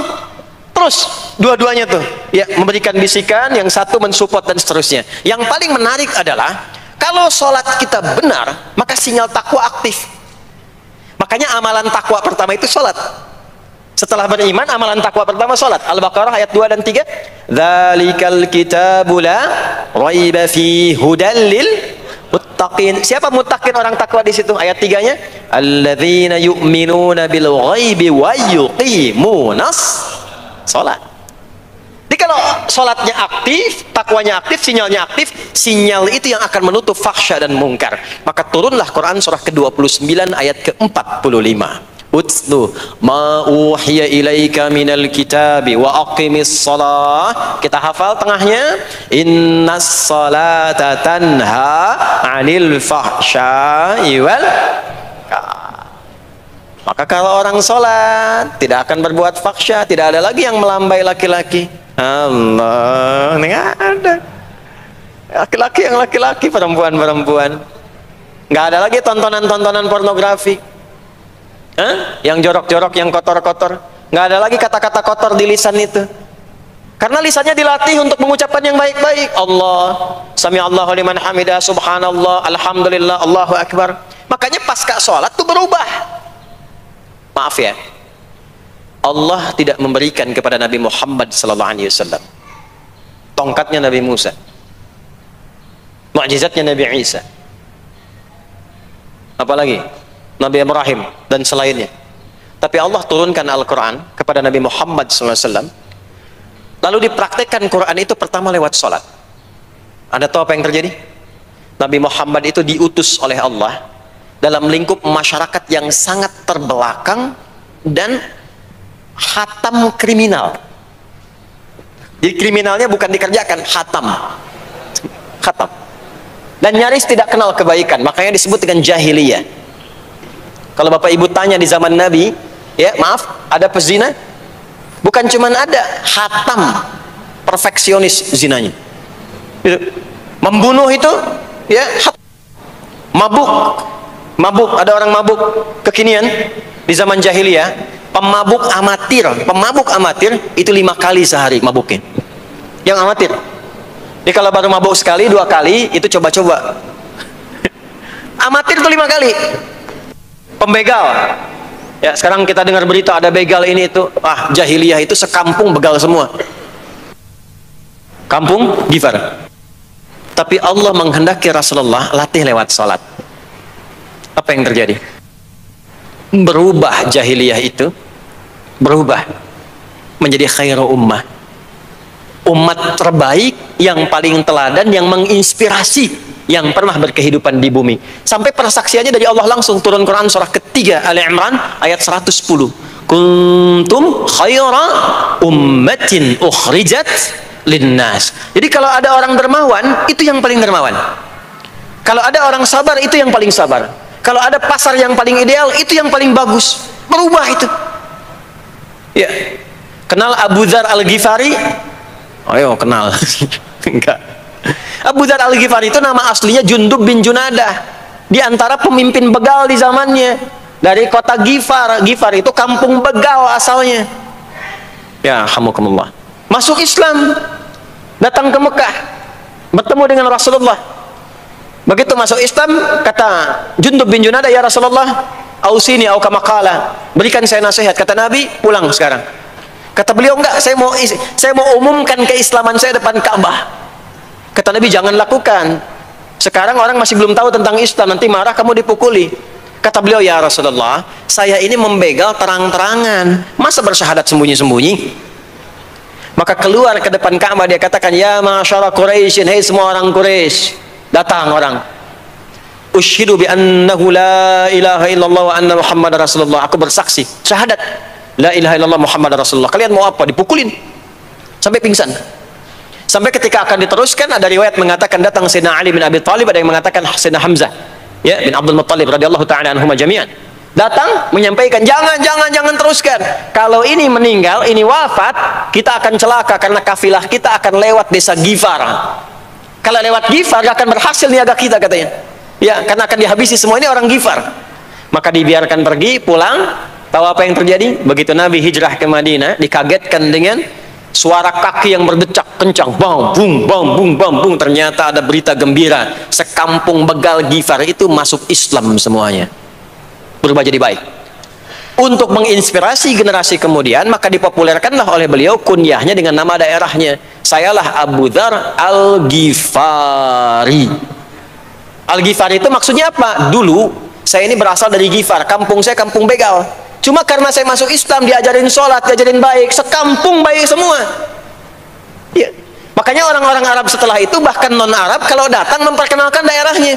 terus dua-duanya tuh, ya, memberikan bisikan, yang satu mensupport dan seterusnya. Yang paling menarik adalah kalau sholat kita benar, maka sinyal takwa aktif. Makanya amalan takwa pertama itu sholat. Setelah beriman, amalan takwa pertama salat. Al-Baqarah ayat 2 dan 3. Dzalikal kitabu la raiba fi hudal lil muttaqin. Siapa muttaqin, orang takwa di situ? Ayat 3-nya, alladzina yu'minuna bil ghaibi wa yuqimunas salat. Jadi kalau salatnya aktif, takwanya aktif, sinyalnya aktif, sinyal itu yang akan menutup fahsya dan mungkar. Maka turunlah Quran surah ke-29 ayat ke-45. Utlu ma uhiya ilaika minal kitabi wa aqimis shalah. Kita hafal tengahnya, innas salata tanha 'anil fahsya'i wal munkar. Maka kalau orang sholat tidak akan berbuat fahsya, tidak ada lagi yang melambai laki-laki. Allah, nggak ada laki-laki yang laki-laki, perempuan-perempuan. Nggak ada lagi tontonan-tontonan pornografi. Yang jorok-jorok, yang kotor-kotor. Nggak ada lagi kata-kata kotor di lisan itu, karena lisannya dilatih untuk mengucapkan yang baik-baik. Allah, sami Allahu liman hamidah, subhanallah, alhamdulillah, Allahu akbar. Makanya pasca sholat tuh berubah. Maaf ya, Allah tidak memberikan kepada Nabi Muhammad SAW tongkatnya Nabi Musa, mukjizatnya Nabi Isa, apalagi Nabi Ibrahim dan selainnya. Tapi Allah turunkan Al-Quran kepada Nabi Muhammad SAW, lalu dipraktekkan Quran itu pertama lewat sholat. Anda tahu apa yang terjadi? Nabi Muhammad itu diutus oleh Allah dalam lingkup masyarakat yang sangat terbelakang dan khatam kriminal. Jadi kriminalnya bukan dikerjakan, khatam. Dan nyaris tidak kenal kebaikan, makanya disebut dengan jahiliyah. Kalau Bapak Ibu tanya di zaman Nabi, ya maaf, ada pezina? Bukan cuman ada, khatam, perfeksionis zinanya. Membunuh itu, ya, mabuk, ada orang mabuk kekinian di zaman jahiliyah, pemabuk amatir itu 5 kali sehari mabuknya. Yang amatir. Jadi kalau baru mabuk sekali, 2 kali, itu coba-coba. Amatir itu 5 kali. Pembegal, ya sekarang kita dengar berita ada begal ini itu, jahiliyah itu sekampung begal semua, kampung Gifar. Tapi Allah menghendaki Rasulullah latih lewat salat. Apa yang terjadi? Berubah jahiliyah itu, berubah menjadi khairu ummah, umat terbaik yang paling teladan, yang menginspirasi, yang pernah berkehidupan di bumi. Sampai persaksiannya dari Allah langsung, turun Quran surah ketiga Ali Imran ayat 110. Kuntum khaira ummatin ukhrijat linnas. Jadi kalau ada orang dermawan, itu yang paling dermawan. Kalau ada orang sabar, itu yang paling sabar. Kalau ada pasar yang paling ideal, itu yang paling bagus. Berubah itu. Ya. Kenal Abu Dzar Al-Ghifari? Ayo kenal. Enggak. Abu Dzar Al-Ghifari itu nama aslinya Jundub bin Junadah, di antara pemimpin begal di zamannya, dari kota Gifar. Gifar itu kampung begal asalnya. Ya, hamukumullah. Masuk Islam, datang ke Mekah, bertemu dengan Rasulullah. Begitu masuk Islam, kata Jundub bin Junadah, ya Rasulullah, ausini au kama qala, berikan saya nasihat. Kata Nabi, pulang sekarang. Kata beliau, enggak, saya mau umumkan keislaman saya depan Ka'bah. Kata Nabi, jangan lakukan. Sekarang orang masih belum tahu tentang Islam, nanti marah, kamu dipukuli. Kata beliau, ya Rasulullah, saya ini membegal terang-terangan, masa bersyahadat sembunyi-sembunyi? Maka keluar ke depan Ka'bah, dia katakan, ya masyara Quraisyin, hei semua orang Quraisy. Datang orang, ushidu bi annahu la ilaha illallah wa anna Muhammad Rasulullah. Aku bersaksi, syahadat la ilaha illallah Muhammad Rasulullah. Kalian mau apa? Dipukulin sampai pingsan. Sampai ketika akan diteruskan, ada riwayat mengatakan datang Sayyidina Ali bin Abi Thalib, ada yang mengatakan Sayyidina Hamzah, ya, bin Abdul Muttalib radhiyallahu ta'ala anhuma jami'an. Datang menyampaikan, jangan teruskan. Kalau ini meninggal, ini wafat, kita akan celaka karena kafilah kita akan lewat desa Gifar. Kalau lewat Gifar gak akan berhasil niaga kita, katanya. Ya, karena akan dihabisi semua ini orang Gifar. Maka dibiarkan pergi, pulang. Tahu apa yang terjadi? Begitu Nabi hijrah ke Madinah, dikagetkan dengan suara kaki yang berdecak kencang, bang bung. Ternyata ada berita gembira, sekampung begal Gifar itu masuk Islam semuanya, berubah jadi baik. Untuk menginspirasi generasi kemudian, maka dipopulerkanlah oleh beliau kunyahnya dengan nama daerahnya. Sayalah Abu Dzar Al-Ghifari. Al-Ghifari itu maksudnya apa? Dulu saya ini berasal dari Ghifar, kampung saya kampung begal. Cuma karena saya masuk Islam, diajarin sholat, diajarin baik, sekampung baik semua. Ya. Makanya orang-orang Arab setelah itu, bahkan non-Arab, kalau datang memperkenalkan daerahnya.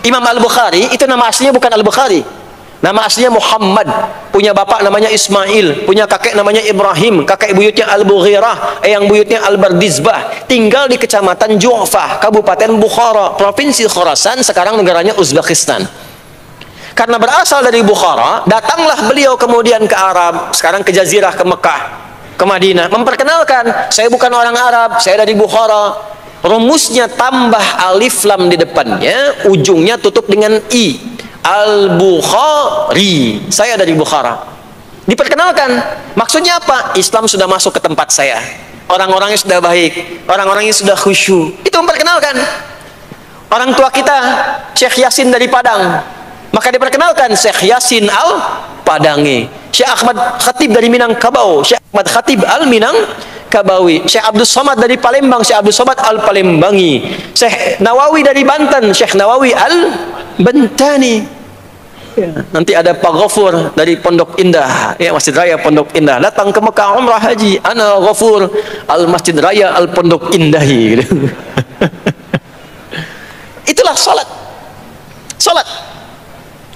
Imam Al-Bukhari, itu nama aslinya bukan Al-Bukhari. Nama aslinya Muhammad, punya bapak namanya Ismail, punya kakek namanya Ibrahim, kakek buyutnya Al-Bughirah, yang buyutnya Al-Bardizbah, tinggal di kecamatan Ju'fah, Kabupaten Bukhara, Provinsi Khorasan, sekarang negaranya Uzbekistan. Karena berasal dari Bukhara, datanglah beliau kemudian ke Arab, sekarang ke Jazirah, ke Mekah, ke Madinah, memperkenalkan, saya bukan orang Arab, saya dari Bukhara. Rumusnya tambah alif lam di depannya, ujungnya tutup dengan i. Al-Bukhari, saya dari Bukhara. Diperkenalkan, maksudnya apa? Islam sudah masuk ke tempat saya, orang-orangnya sudah baik, orang-orangnya sudah khusyuk. Itu memperkenalkan. Orang tua kita Syekh Yasin dari Padang, maka diperkenalkan Syekh Yasin Al-Padangi. Syekh Ahmad Khatib dari Minangkabau, Syekh Ahmad Khatib Al-Minangkabawi. Syekh Abdul Somad dari Palembang, Syekh Abdul Somad Al-Palembangi. Syekh Nawawi dari Banten, Syekh Nawawi Al-Bantani. Ya, nanti ada Pak Ghafur dari Pondok Indah, ya, Masjid Raya Pondok Indah, datang ke Mekah umrah haji, ana Ghafur al Masjid Raya al Pondok Indahi. Itulah salat. Salat.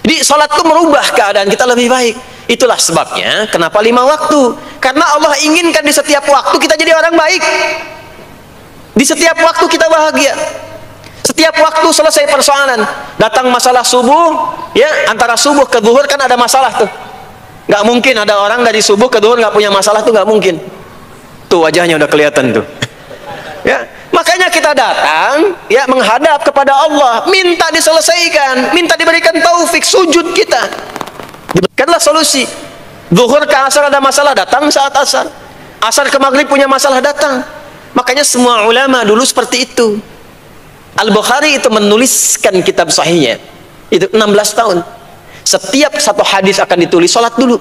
Jadi salat itu merubah keadaan kita lebih baik. Itulah sebabnya kenapa 5 waktu. Karena Allah inginkan di setiap waktu kita jadi orang baik. Di setiap waktu kita bahagia. Setiap waktu selesai persoalan, datang masalah subuh, ya, antara subuh ke zuhur kan ada masalah tuh. Nggak mungkin ada orang dari subuh ke zuhur nggak punya masalah tuh, nggak mungkin. Tuh wajahnya udah kelihatan tuh. Ya, makanya kita datang, ya, menghadap kepada Allah, minta diselesaikan, minta diberikan taufik, sujud kita, diberikanlah solusi. Zuhur ke asar ada masalah, datang saat asar. Asar ke maghrib punya masalah, datang. Makanya semua ulama dulu seperti itu. Al-Bukhari itu menuliskan kitab sahihnya itu 16 tahun. Setiap satu hadis akan ditulis, salat dulu.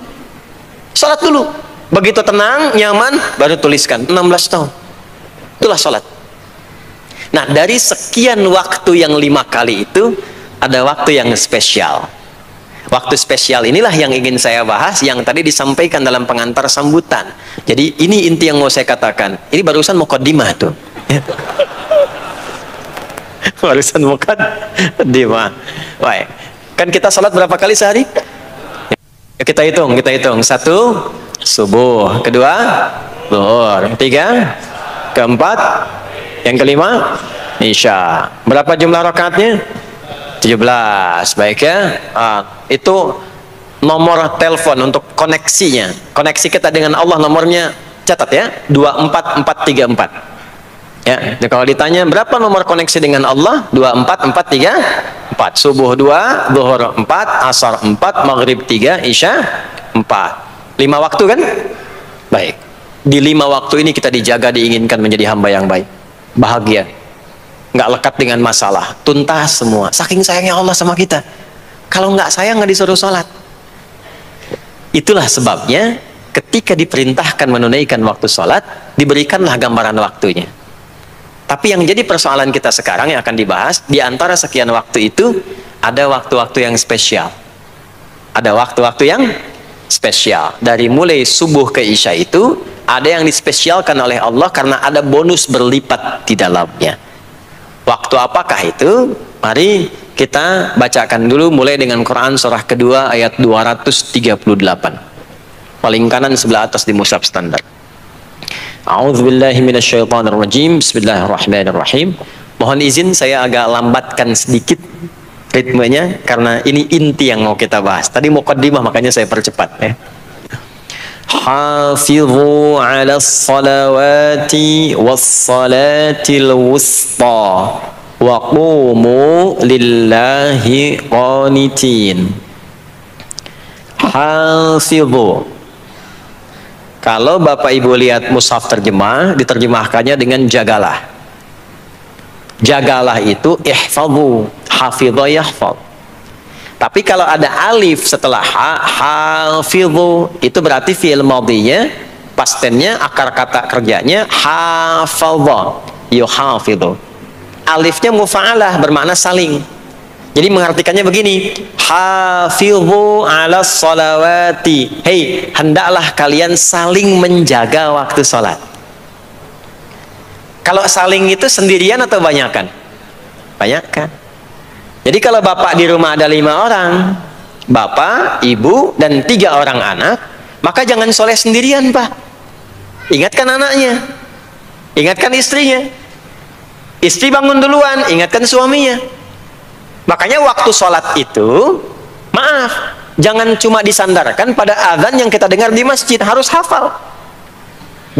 Salat dulu. Begitu tenang, nyaman, baru tuliskan. 16 tahun. Itulah salat. Nah, dari sekian waktu yang 5 kali itu, ada waktu yang spesial. Waktu spesial inilah yang ingin saya bahas, yang tadi disampaikan dalam pengantar sambutan. Jadi ini inti yang mau saya katakan. Ini barusan muqaddimah tuh. Barusan muqaddimah. Baik. Kan kita salat berapa kali sehari? Ya, kita hitung. 1, subuh. 2, zuhur. 3, keempat, yang kelima, isya. Berapa jumlah rakaatnya? 17. Baik ya. Itu nomor telepon untuk koneksinya. Koneksi kita dengan Allah nomornya, catat ya, 24434. Ya, kalau ditanya berapa nomor koneksi dengan Allah, 24434. Subuh 2, zuhur 4, asar 4, maghrib 3, isya 4. 5 waktu kan? Baik. Di 5 waktu ini kita dijaga, diinginkan menjadi hamba yang baik, bahagia, nggak lekat dengan masalah, tuntas semua. Saking sayangnya Allah sama kita. Kalau nggak sayang nggak disuruh sholat. Itulah sebabnya ketika diperintahkan menunaikan waktu sholat, diberikanlah gambaran waktunya. Tapi yang jadi persoalan kita sekarang yang akan dibahas, di antara sekian waktu itu, ada waktu-waktu yang spesial. Ada waktu-waktu yang spesial. Dari mulai subuh ke isya itu, ada yang dispesialkan oleh Allah karena ada bonus berlipat di dalamnya. Waktu apakah itu? Mari kita bacakan dulu mulai dengan Quran surah kedua ayat 238. Paling kanan sebelah atas di mushaf standar. A'udzubillahi minasyaitonirrajim. Bismillahirrahmanirrahim. Mohon izin saya agak lambatkan sedikit ritmenya karena ini inti yang mau kita bahas. Tadi muqaddimah makanya saya percepat ya. Hafizu 'alas salawati was salatil wusta wa qumu lillahi qanitin. Hafizu. Kalau Bapak Ibu lihat mushaf terjemah, diterjemahkannya dengan jagalah. Jagalah itu ihfadhu, hafidha yahfadh. Tapi kalau ada alif setelah hafidhu, itu berarti fi'il madhinya, past tense-nya, akar kata kerjanya hafadha, yuhafidhu. Alifnya mufa'alah, bermakna saling. Jadi mengartikannya begini, hafidhu 'alas sholawati. Hei, hendaklah kalian saling menjaga waktu sholat. Kalau saling itu sendirian atau banyakan? Banyakan. Jadi kalau bapak di rumah ada 5 orang, bapak, ibu, dan 3 orang anak, maka jangan soleh sendirian, Pak. Ingatkan anaknya, ingatkan istrinya. Istri bangun duluan, ingatkan suaminya. Makanya waktu sholat itu, maaf, jangan cuma disandarkan pada azan yang kita dengar di masjid, harus hafal.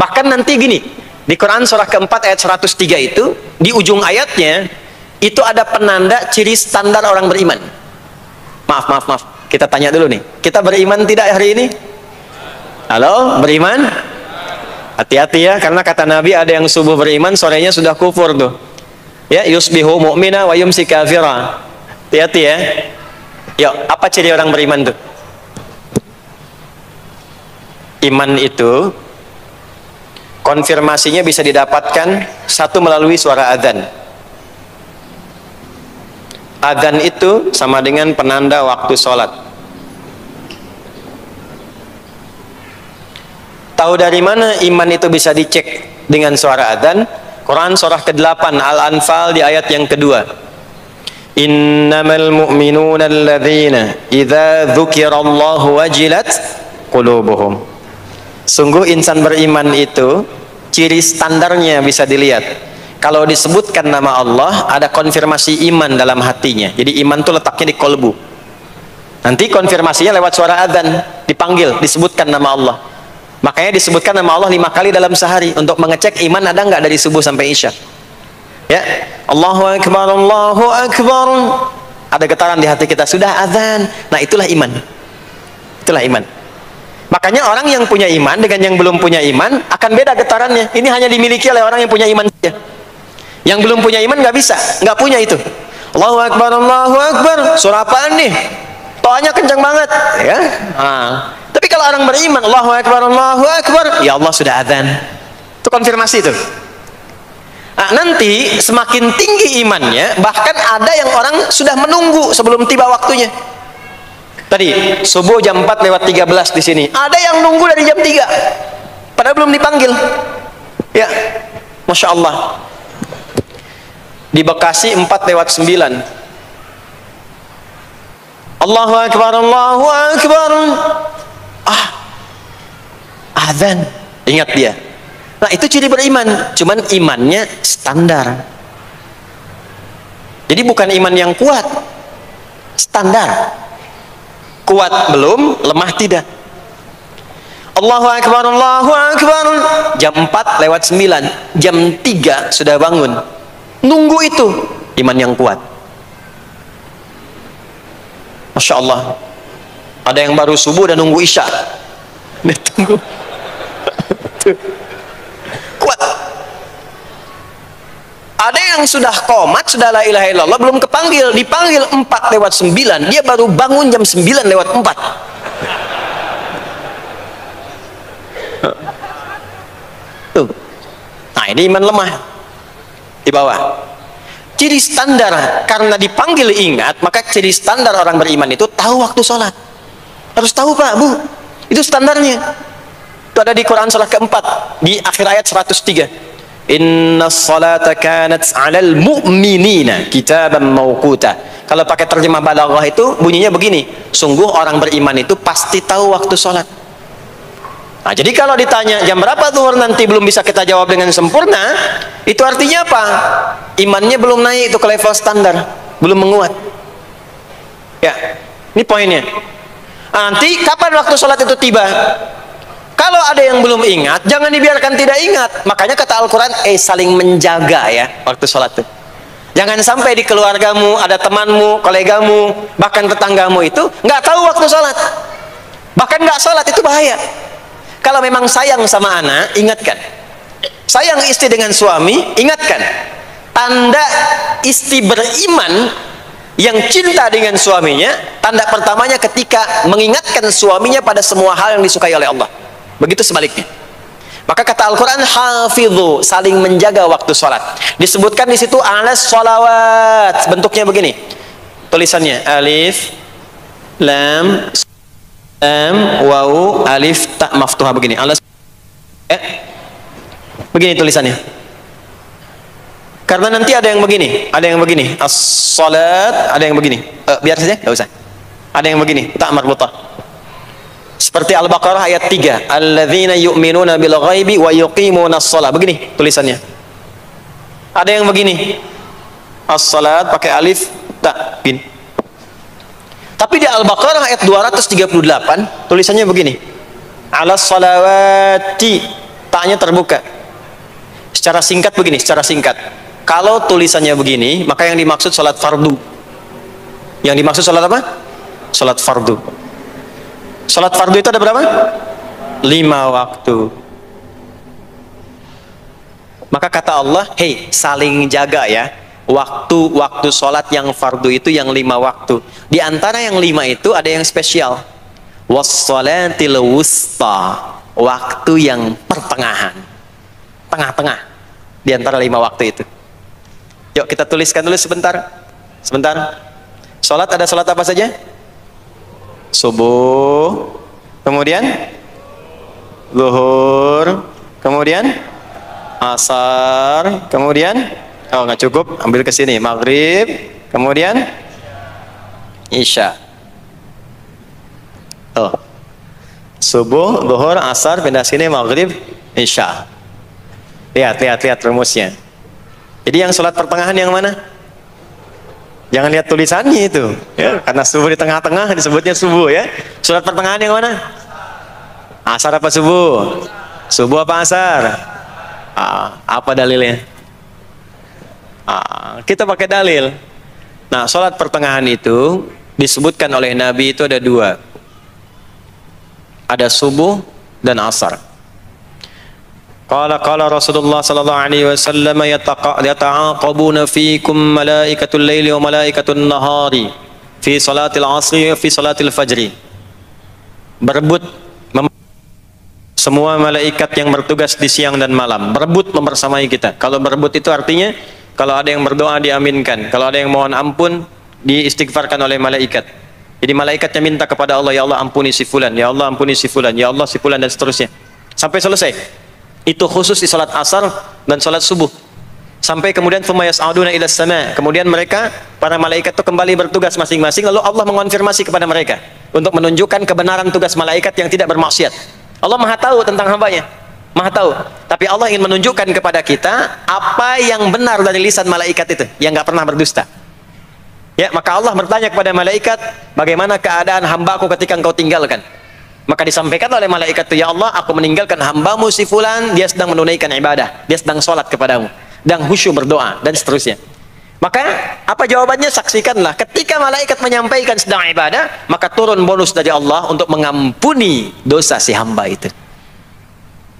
Bahkan nanti gini, di Quran surah keempat ayat 103 itu, di ujung ayatnya, itu ada penanda ciri standar orang beriman. Maaf. Kita tanya dulu nih. Kita beriman tidak hari ini? Halo, beriman? Hati-hati ya, karena kata Nabi ada yang subuh beriman, sorenya sudah kufur tuh. Ya, yusbihu mu'mina wa yumsi kafira. Hati-hati ya. Yuk, apa ciri orang beriman tuh? Iman itu konfirmasinya bisa didapatkan satu melalui suara adzan. Adzan itu sama dengan penanda waktu sholat. Tahu dari mana iman itu bisa dicek dengan suara adzan? Quran surah ke-8 Al-Anfal di ayat yang kedua. Innamal mu'minuna alladzina idza dzukirallahu wajilat qulubuhum. Sungguh insan beriman itu ciri standarnya bisa dilihat. Kalau disebutkan nama Allah, ada konfirmasi iman dalam hatinya. Jadi iman itu letaknya di kolbu. Nanti konfirmasinya lewat suara adzan, dipanggil, disebutkan nama Allah. Makanya disebutkan nama Allah 5 kali dalam sehari untuk mengecek iman ada nggak dari subuh sampai isya. Ya, Allahu Akbar, Allahu Akbar. Ada getaran di hati kita, sudah adzan. Nah, itulah iman. Itulah iman. Makanya orang yang punya iman dengan yang belum punya iman akan beda getarannya. Ini hanya dimiliki oleh orang yang punya iman saja. Yang belum punya iman nggak bisa, nggak punya itu. Allahu Akbar, Allahu Akbar. Surah apaan nih? Toanya kencang banget, ya. Tapi kalau orang beriman, Allahu Akbar, Allahu Akbar, ya Allah sudah adzan. Itu konfirmasi itu. Nah, nanti semakin tinggi imannya, bahkan ada yang orang sudah menunggu sebelum tiba waktunya. Tadi subuh jam 4 lewat 13 di sini. Ada yang nunggu dari jam 3, padahal belum dipanggil. Ya, masya Allah. Di Bekasi 4 lewat 9. Allahu Akbar, Allahu Akbar. Azan. Ingat dia. Nah, itu ciri beriman. Cuman imannya standar. Jadi bukan iman yang kuat. Standar. Kuat belum, lemah tidak. Allahu Akbar, Allahu Akbar. Jam 4 lewat 9. Jam 3 sudah bangun. Nunggu itu iman yang kuat. Masya Allah. Ada yang baru subuh dan nunggu isya. Tunggu. Kuat. Ada yang sudah qomat, sudah la ilaha illallah, belum kepanggil, dipanggil 4 lewat 9, dia baru bangun jam 9 lewat 4. Tuh. Nah, ini iman lemah. Di bawah. Ciri standar, karena dipanggil ingat, maka ciri standar orang beriman itu tahu waktu sholat. Harus tahu, Pak, Bu. Itu standarnya. Itu ada di Quran surah keempat, di akhir ayat 103. Inna sholata kanat 'alal mu'minina kitaban mawquta. Kalau pakai terjemah balaghah itu bunyinya begini, sungguh orang beriman itu pasti tahu waktu sholat. Nah, jadi kalau ditanya jam berapa zuhur nanti belum bisa kita jawab dengan sempurna, itu artinya apa? Imannya belum naik itu ke level standar, belum menguat. Ya, ini poinnya. Nanti kapan waktu sholat itu tiba? Kalau ada yang belum ingat, jangan dibiarkan tidak ingat. Makanya kata Al-Quran, saling menjaga ya waktu sholat itu. Jangan sampai di keluargamu, ada temanmu, kolegamu, bahkan tetanggamu itu nggak tahu waktu sholat. Bahkan nggak sholat, itu bahaya. Kalau memang sayang sama anak, ingatkan. Sayang istri dengan suami, ingatkan. Tanda istri beriman yang cinta dengan suaminya, tanda pertamanya ketika mengingatkan suaminya pada semua hal yang disukai oleh Allah. Begitu sebaliknya. Maka kata Al-Quran, hafidhu, saling menjaga waktu sholat. Disebutkan di situ alas sholawat. Bentuknya begini. Tulisannya alif, lam, waw, alif, ta, maftuha begini. Alas, begini tulisannya. Karena nanti ada yang begini, as-salat, ada yang begini. Biar saja, nggak usah. Ada yang begini, ta marbutah. Seperti Al-Baqarah ayat 3, alladzina yu'minuna bil ghaibi wa yuqimunas shalah. Begini tulisannya. Ada yang begini, as-salat pakai alif, ta, bin. Tapi di Al-Baqarah ayat 238 tulisannya begini, alas salawati, taknya terbuka. Secara singkat begini, secara singkat. Kalau tulisannya begini, maka yang dimaksud salat fardu. Yang dimaksud salat apa? Salat fardu. Salat fardu itu ada berapa? 5 waktu. Maka kata Allah, hei, saling jaga ya. Waktu salat yang fardu itu yang 5 waktu. Di antara yang 5 itu ada yang spesial. Was-salatil wusta, waktu yang pertengahan. Tengah-tengah di antara 5 waktu itu. Yuk kita tuliskan dulu sebentar. Sebentar. Salat ada salat apa saja? Subuh, kemudian zuhur, kemudian asar, kemudian oh nggak cukup, ambil ke sini maghrib, kemudian isya. Oh, subuh, zuhur, asar, pindah sini maghrib, isya. Lihat rumusnya. Jadi yang sholat pertengahan yang mana? Jangan lihat tulisannya itu, ya, karena subuh di tengah-tengah disebutnya subuh ya. Sholat pertengahan yang mana? Asar apa subuh? Subuh apa asar? Apa dalilnya? Kita pakai dalil. Nah, sholat pertengahan itu disebutkan oleh Nabi itu ada 2. Ada subuh dan asar. Qala Rasulullah sallallahu alaihi wasallam yata'aqabuna fiikum malaikatul laili wa malaikatul nahari fi salatil asri wa fi salatil fajri. Berebut semua malaikat yang bertugas di siang dan malam, berebut membersamai kita. Kalau berebut itu artinya kalau ada yang berdoa diaminkan, kalau ada yang mohon ampun diistighfarkan oleh malaikat. Jadi malaikatnya minta kepada Allah, ya Allah ampuni si fulan, ya Allah ampuni si fulan, ya Allah si fulan, dan seterusnya sampai selesai. Itu khusus di salat asar dan salat subuh. Sampai kemudian thumma yas'aduna ila sama, kemudian mereka para malaikat itu kembali bertugas masing-masing, lalu Allah mengonfirmasi kepada mereka untuk menunjukkan kebenaran tugas malaikat yang tidak bermaksiat. Allah Maha tahu tentang hambanya, Maha tahu. Tapi Allah ingin menunjukkan kepada kita apa yang benar dari lisan malaikat itu, yang nggak pernah berdusta. Ya, maka Allah bertanya kepada malaikat, bagaimana keadaan hambaku ketika engkau tinggalkan? Maka disampaikan oleh malaikat itu, ya Allah, aku meninggalkan hambamu si fulan, dia sedang menunaikan ibadah, dia sedang sholat kepadamu, dan khusyuk berdoa, dan seterusnya. Maka apa jawabannya? Saksikanlah, ketika malaikat menyampaikan sedang ibadah, maka turun bonus dari Allah untuk mengampuni dosa si hamba itu.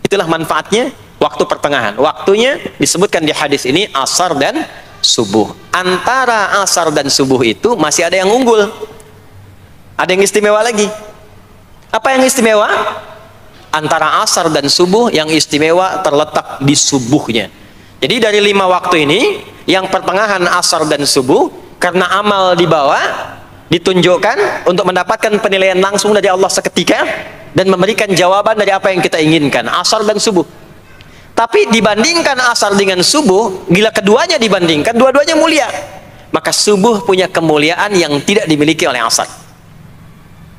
Itulah manfaatnya waktu pertengahan. Waktunya disebutkan di hadis ini asar dan subuh. Antara asar dan subuh itu masih ada yang unggul, ada yang istimewa lagi. Apa yang istimewa? Antara asar dan subuh yang istimewa terletak di subuhnya. Jadi dari 5 waktu ini, yang pertengahan asar dan subuh, karena amal di bawah ditunjukkan untuk mendapatkan penilaian langsung dari Allah seketika dan memberikan jawaban dari apa yang kita inginkan, asar dan subuh. Tapi dibandingkan asar dengan subuh, bila keduanya dibandingkan, dua-duanya mulia. Maka subuh punya kemuliaan yang tidak dimiliki oleh asar.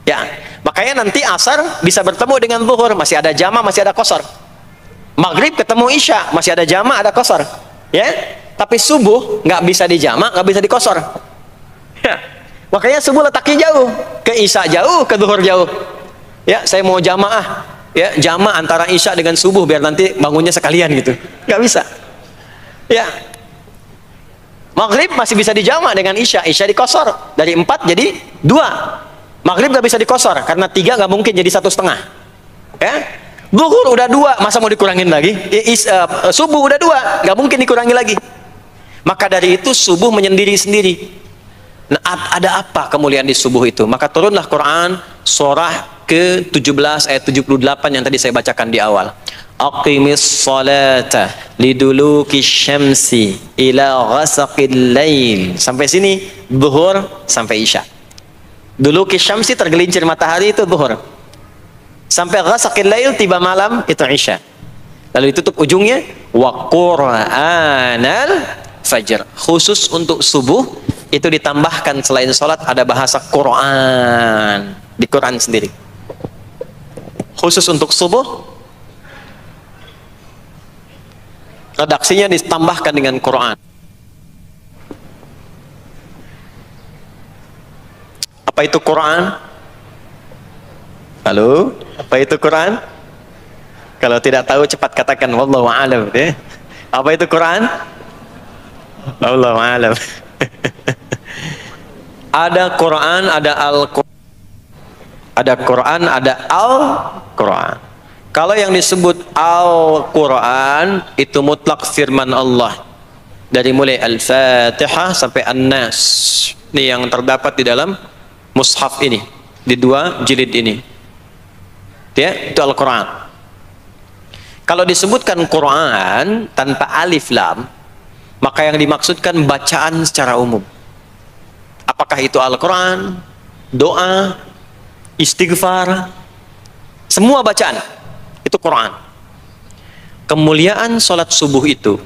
Ya, makanya nanti asar bisa bertemu dengan zuhur, masih ada jama, masih ada qasar. Maghrib ketemu isya, masih ada jama, ada qasar. Ya, tapi subuh nggak bisa di jama, nggak bisa di qasar. Ya, makanya subuh letaknya jauh, ke isya jauh, ke zuhur jauh. Ya, saya mau jamaah, ya jama antara isya dengan subuh biar nanti bangunnya sekalian gitu, nggak bisa. Ya, maghrib masih bisa di jama dengan isya, isya di qasar, dari 4 jadi 2. Maghrib gak bisa dikosor karena 3 gak mungkin jadi 1,5. Ya, zuhur udah 2, masa mau dikurangin lagi? Subuh udah 2, gak mungkin dikurangi lagi. Maka dari itu subuh menyendiri sendiri. Nah, ada apa kemuliaan di subuh itu? Maka turunlah Quran surah ke-17 ayat 78 yang tadi saya bacakan di awal. Aqimis salata liduluki syamsi ila ghasaqil lail. Sampai sini zuhur sampai isya. Duluki syamsi tergelincir matahari itu zuhur. Sampai ghasaqil lail tiba malam itu isya. Lalu ditutup ujungnya wa qur'anal fajr. Khusus untuk subuh itu ditambahkan selain sholat ada bahasa Quran di Quran sendiri. Khusus untuk subuh redaksinya ditambahkan dengan Quran. Apa itu Quran? Halo, apa itu Quran? Kalau tidak tahu cepat katakan wallahu a'lam ya. Apa itu Quran? Wallahu a'lam. Ada Quran, ada Al-Quran. Ada Quran, ada Al-Quran. Kalau yang disebut Al-Quran itu mutlak firman Allah. Dari mulai Al-Fatihah sampai An-Nas. Ini yang terdapat di dalam mushaf ini, di 2 jilid ini. Ya, itu Al-Quran. Kalau disebutkan Quran tanpa alif lam, maka yang dimaksudkan bacaan secara umum. Apakah itu Al-Quran, doa, istighfar, semua bacaan itu Quran. Kemuliaan sholat subuh itu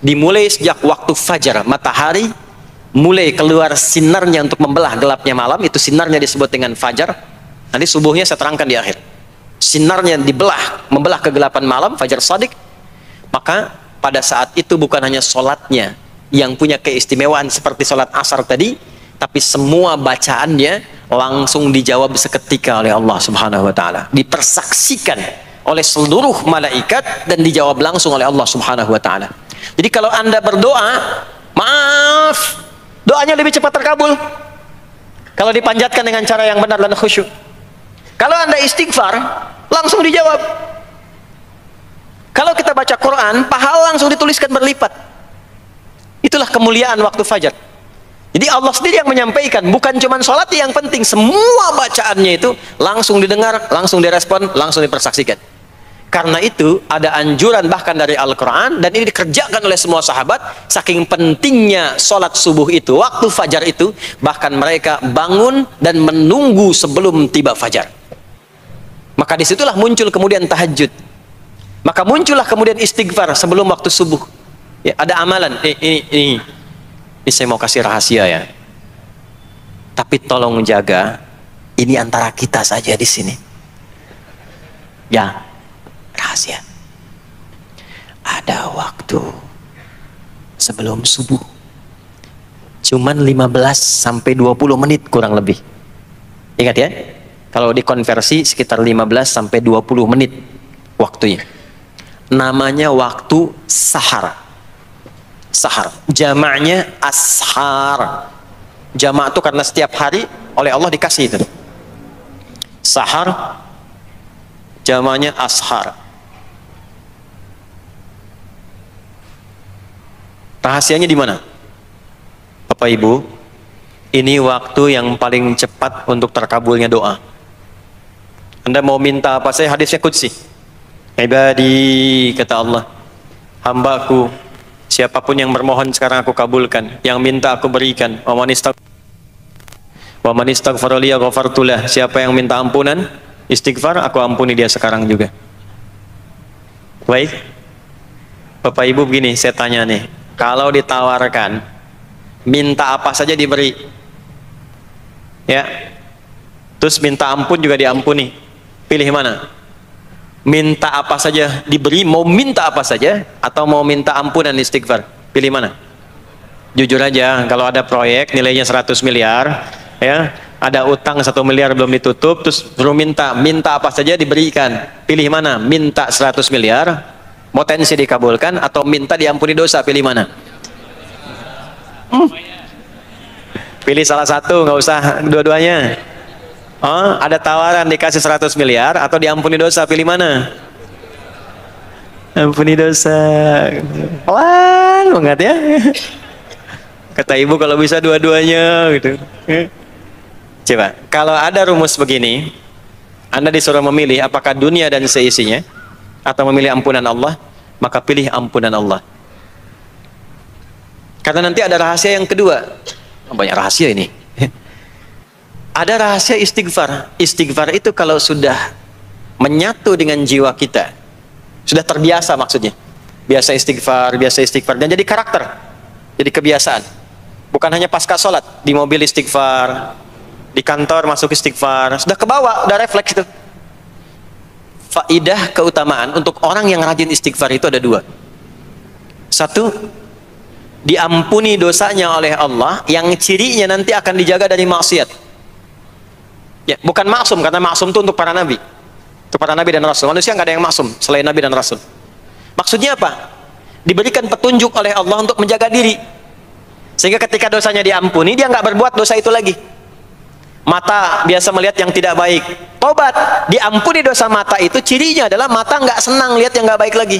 dimulai sejak waktu fajar, matahari mulai keluar sinarnya untuk membelah gelapnya malam, itu sinarnya disebut dengan fajar. Nanti subuhnya saya terangkan di akhir. Sinarnya dibelah, membelah kegelapan malam, fajar shadiq. Maka pada saat itu bukan hanya sholatnya yang punya keistimewaan seperti sholat asar tadi, tapi semua bacaannya langsung dijawab seketika oleh Allah Subhanahu wa Ta'ala, dipersaksikan oleh seluruh malaikat dan dijawab langsung oleh Allah Subhanahu wa Ta'ala. Jadi kalau Anda berdoa, maaf, doanya lebih cepat terkabul kalau dipanjatkan dengan cara yang benar dan khusyuk. Kalau Anda istighfar, langsung dijawab. Kalau kita baca Quran, pahala langsung dituliskan berlipat. Itulah kemuliaan waktu fajar. Jadi Allah sendiri yang menyampaikan, bukan cuma sholat yang penting, semua bacaannya itu langsung didengar, langsung direspon, langsung dipersaksikan. Karena itu ada anjuran bahkan dari Al-Quran, dan ini dikerjakan oleh semua sahabat, saking pentingnya sholat subuh itu, waktu fajar itu, bahkan mereka bangun dan menunggu sebelum tiba fajar. Maka disitulah muncul kemudian tahajud. Maka muncullah kemudian istighfar sebelum waktu subuh. Ya, ada amalan. Ini saya mau kasih rahasia ya. Tapi tolong jaga. Ini antara kita saja di sini. Ya, rahasia. Ada waktu sebelum subuh. Cuman 15 sampai 20 menit kurang lebih. Ingat ya. Kalau dikonversi sekitar 15 sampai 20 menit waktunya. Namanya waktu sahar. Sahar. Jamaknya ashar. Jamak itu karena setiap hari oleh Allah dikasih itu. Sahar. Jamaknya ashar. Rahasianya di mana? Bapak Ibu, ini waktu yang paling cepat untuk terkabulnya doa. Anda mau minta apa saja, hadisnya qudsi. Ibadi, kata Allah, hambaku, siapapun yang bermohon sekarang aku kabulkan, yang minta aku berikan. Wa man istaghfara li ghafartu lah. Siapa yang minta ampunan, istighfar, aku ampuni dia sekarang juga. Baik, Bapak Ibu, begini saya tanya nih, kalau ditawarkan minta apa saja diberi, ya, terus minta ampun juga diampuni, pilih mana? Minta apa saja diberi, mau minta apa saja, atau mau minta ampunan istighfar, pilih mana? Jujur aja, kalau ada proyek nilainya 100 miliar, ya, ada utang 1 miliar belum ditutup, terus belum minta apa saja diberikan, pilih mana? Minta 100 miliar, potensi dikabulkan, atau minta diampuni dosa, pilih mana? Pilih salah satu, nggak usah dua-duanya. Oh, ada tawaran dikasih 100 miliar atau diampuni dosa, pilih mana? Ampuni dosa. Pelan banget ya. Kata ibu kalau bisa dua-duanya gitu. Coba, kalau ada rumus begini, Anda disuruh memilih apakah dunia dan seisinya atau memilih ampunan Allah, maka pilih ampunan Allah. Karena nanti ada rahasia yang kedua. Banyak rahasia ini. Ada rahasia istighfar. Istighfar itu kalau sudah menyatu dengan jiwa kita, sudah terbiasa maksudnya. Biasa istighfar, dan jadi karakter, jadi kebiasaan. Bukan hanya pasca sholat, di mobil istighfar, di kantor masuk istighfar, sudah kebawa, udah refleks itu. Faidah keutamaan untuk orang yang rajin istighfar itu ada dua. Satu, diampuni dosanya oleh Allah, yang cirinya nanti akan dijaga dari maksiat. Ya, bukan maksum, karena maksum itu untuk para nabi. Untuk para nabi dan rasul. Manusia nggak ada yang maksum selain nabi dan rasul. Maksudnya apa? Diberikan petunjuk oleh Allah untuk menjaga diri, sehingga ketika dosanya diampuni, dia nggak berbuat dosa itu lagi. Mata biasa melihat yang tidak baik, tobat, diampuni dosa mata itu, cirinya adalah mata nggak senang lihat yang nggak baik lagi.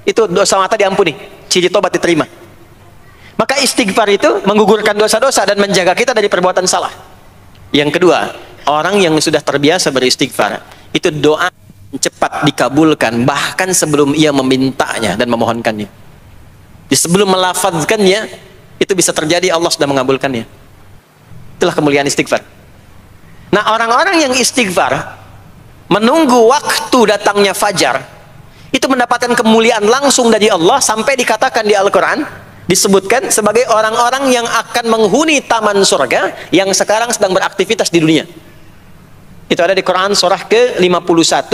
Itu dosa mata diampuni, ciri tobat diterima. Maka istighfar itu menggugurkan dosa-dosa dan menjaga kita dari perbuatan salah. Yang kedua, orang yang sudah terbiasa beristighfar, itu doa cepat dikabulkan, bahkan sebelum ia memintanya dan memohonkannya. Sebelum melafazkannya, itu bisa terjadi Allah sudah mengabulkannya. Itulah kemuliaan istighfar. Nah, orang-orang yang istighfar menunggu waktu datangnya fajar, itu mendapatkan kemuliaan langsung dari Allah, sampai dikatakan di Al-Quran, disebutkan sebagai orang-orang yang akan menghuni taman surga yang sekarang sedang beraktivitas di dunia. Itu ada di Quran surah ke-51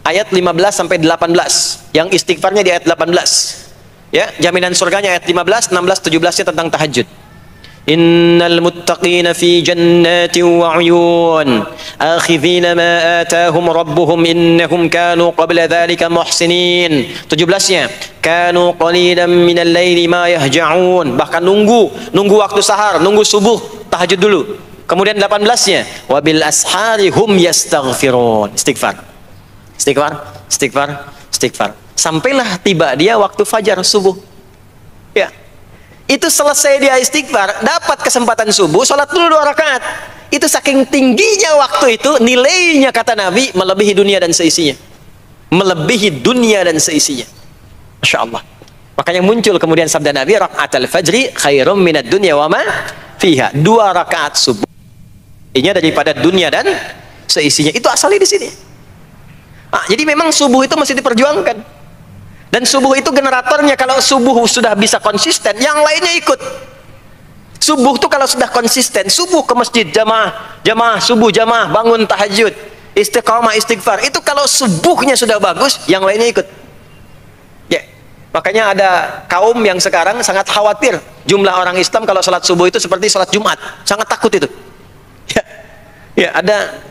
ayat 15 sampai 18. Yang istighfarnya di ayat 18. Ya, jaminan surganya ayat 15, 16, 17-nya tentang tahajud. Innal muttaqina fi jannatin wa 'uyun akhidhina ma atahum rabbuhum innahum kanu qabla dhalika muhsinin. 17-nya kanu qalilan minal laili ma yahja'un, bahkan nunggu waktu sahar, nunggu subuh, tahajud dulu. Kemudian 18-nya wabil ashari hum yastaghfirun, istighfar. Sampailah tiba dia waktu fajar subuh. Ya. Itu selesai dia istighfar, dapat kesempatan subuh, sholat dulu 2 rakaat. Itu saking tingginya waktu itu, nilainya kata Nabi melebihi dunia dan seisinya. Melebihi dunia dan seisinya. Masya Allah. Makanya muncul kemudian sabda Nabi, raka'atul fajri khairum minad dunya wa ma fiha. 2 rakaat subuh ini daripada dunia dan seisinya. Itu asalnya di sini. Jadi memang subuh itu mesti diperjuangkan. Dan subuh itu generatornya, kalau subuh sudah bisa konsisten, yang lainnya ikut. Subuh itu kalau sudah konsisten, subuh ke masjid, jamaah subuh, jamaah bangun tahajud, istiqamah, istighfar. Itu kalau subuhnya sudah bagus, yang lainnya ikut. Ya, makanya ada kaum yang sekarang sangat khawatir jumlah orang Islam kalau sholat subuh itu seperti sholat Jumat, sangat takut itu. Ya, ada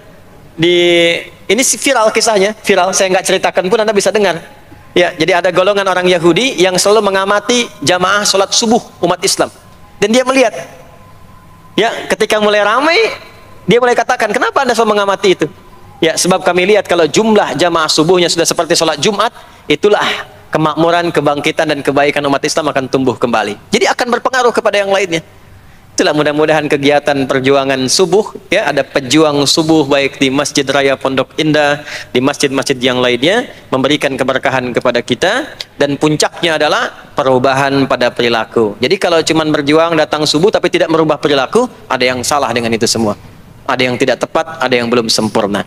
ini viral kisahnya, viral. Saya nggak ceritakan pun Anda bisa dengar. Ya, jadi ada golongan orang Yahudi yang selalu mengamati jamaah sholat subuh umat Islam, dan dia melihat, ya, ketika mulai ramai, dia mulai katakan, kenapa Anda selalu mengamati itu? Ya, sebab kami lihat kalau jumlah jamaah subuhnya sudah seperti sholat Jumat, itulah kemakmuran, kebangkitan dan kebaikan umat Islam akan tumbuh kembali. Jadi akan berpengaruh kepada yang lainnya. Itulah mudah-mudahan kegiatan perjuangan subuh, ya, ada pejuang subuh baik di Masjid Raya Pondok Indah, di masjid-masjid yang lainnya, memberikan keberkahan kepada kita, dan puncaknya adalah perubahan pada perilaku. Jadi kalau cuman berjuang datang subuh tapi tidak merubah perilaku, ada yang salah dengan itu semua. Ada yang tidak tepat, ada yang belum sempurna.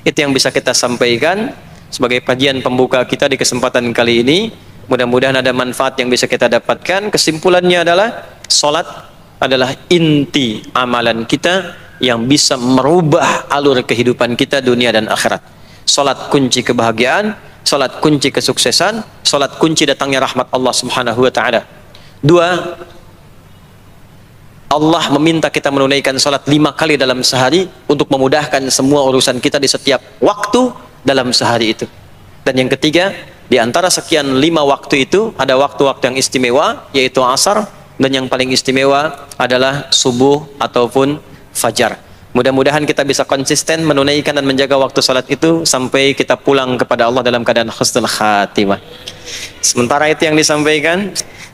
Itu yang bisa kita sampaikan sebagai kajian pembuka kita di kesempatan kali ini. Mudah-mudahan ada manfaat yang bisa kita dapatkan. Kesimpulannya adalah salat adalah inti amalan kita yang bisa merubah alur kehidupan kita dunia dan akhirat. Salat kunci kebahagiaan, salat kunci kesuksesan, salat kunci datangnya rahmat Allah Subhanahu wa taala. 2, Allah meminta kita menunaikan salat 5 kali dalam sehari untuk memudahkan semua urusan kita di setiap waktu dalam sehari itu. Dan yang ketiga, di antara sekian 5 waktu itu ada waktu-waktu yang istimewa, yaitu asar, dan yang paling istimewa adalah subuh ataupun fajar. Mudah-mudahan kita bisa konsisten menunaikan dan menjaga waktu salat itu sampai kita pulang kepada Allah dalam keadaan husnul khatimah. Sementara itu yang disampaikan.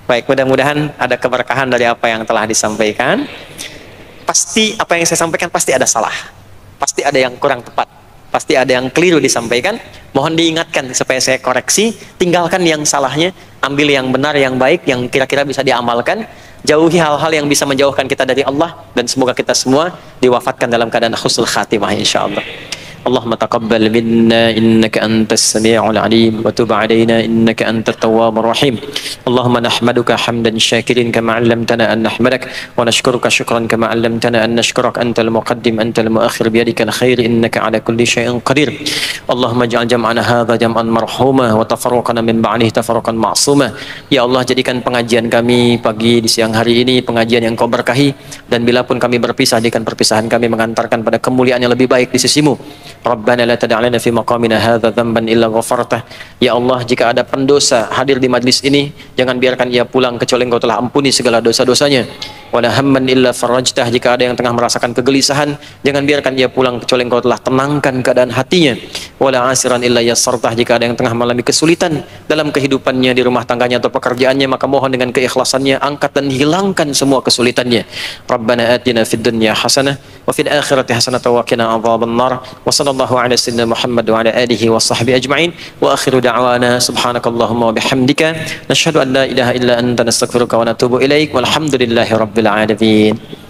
Baik, mudah-mudahan ada keberkahan dari apa yang telah disampaikan. Pasti apa yang saya sampaikan pasti ada salah. Pasti ada yang kurang tepat. Pasti ada yang keliru disampaikan. Mohon diingatkan supaya saya koreksi. Tinggalkan yang salahnya. Ambil yang benar, yang baik, yang kira-kira bisa diamalkan. Jauhi hal-hal yang bisa menjauhkan kita dari Allah. Dan semoga kita semua diwafatkan dalam keadaan husnul khatimah insyaAllah. اللهم تقبل منا إنك أنت السميع العليم وتب علينا إنك أنت التواب الرحيم اللهم نحمدك حمدا شاكرين كما علمتنا أن نحمدك ونشكرك شكرا كما علمتنا أن نشكرك أنت المقدم أنت المؤخر بيدك الخير إنك على كل شيء قدير اللهم اجعل جمعنا هذا جمعا مرحوما وتفرقنا من بعده تفرقا معصوما Ya Allah, jadikan pengajian kami pagi di siang hari ini pengajian yang Kau berkahi, dan bila pun kami berpisah, jadikan perpisahan kami mengantarkan pada kemuliaan yang lebih baik di sisimu. Rabbana la tada' lana fi maqamina hadza dhanban illa ghafartah. Ya Allah, jika ada pendosa hadir di majlis ini, jangan biarkan ia pulang kecuali Engkau telah ampuni segala dosa-dosanya. Wala hamman illa farajtah. Jika ada yang tengah merasakan kegelisahan, jangan biarkan ia pulang kecuali Engkau telah tenangkan keadaan hatinya. Wala asiran illa yassartah. Jika ada yang tengah mengalami kesulitan dalam kehidupannya, di rumah tangganya atau pekerjaannya, maka mohon dengan keikhlasannya angkat dan hilangkan semua kesulitannya. Rabbana atina fid dunya hasanah wa fil akhirati hasanah wa qina adzabannar. Wa sallallahu ala sayyidina Muhammad wa ala alihi wa sahbihi ajma'in. Wa akhiru da'wana subhanakallahumma wa bihamdika nashhadu an la ilaha illa anta nastaghfiruka wa natubu ilaik. Walhamdulillahi rabbil alamin.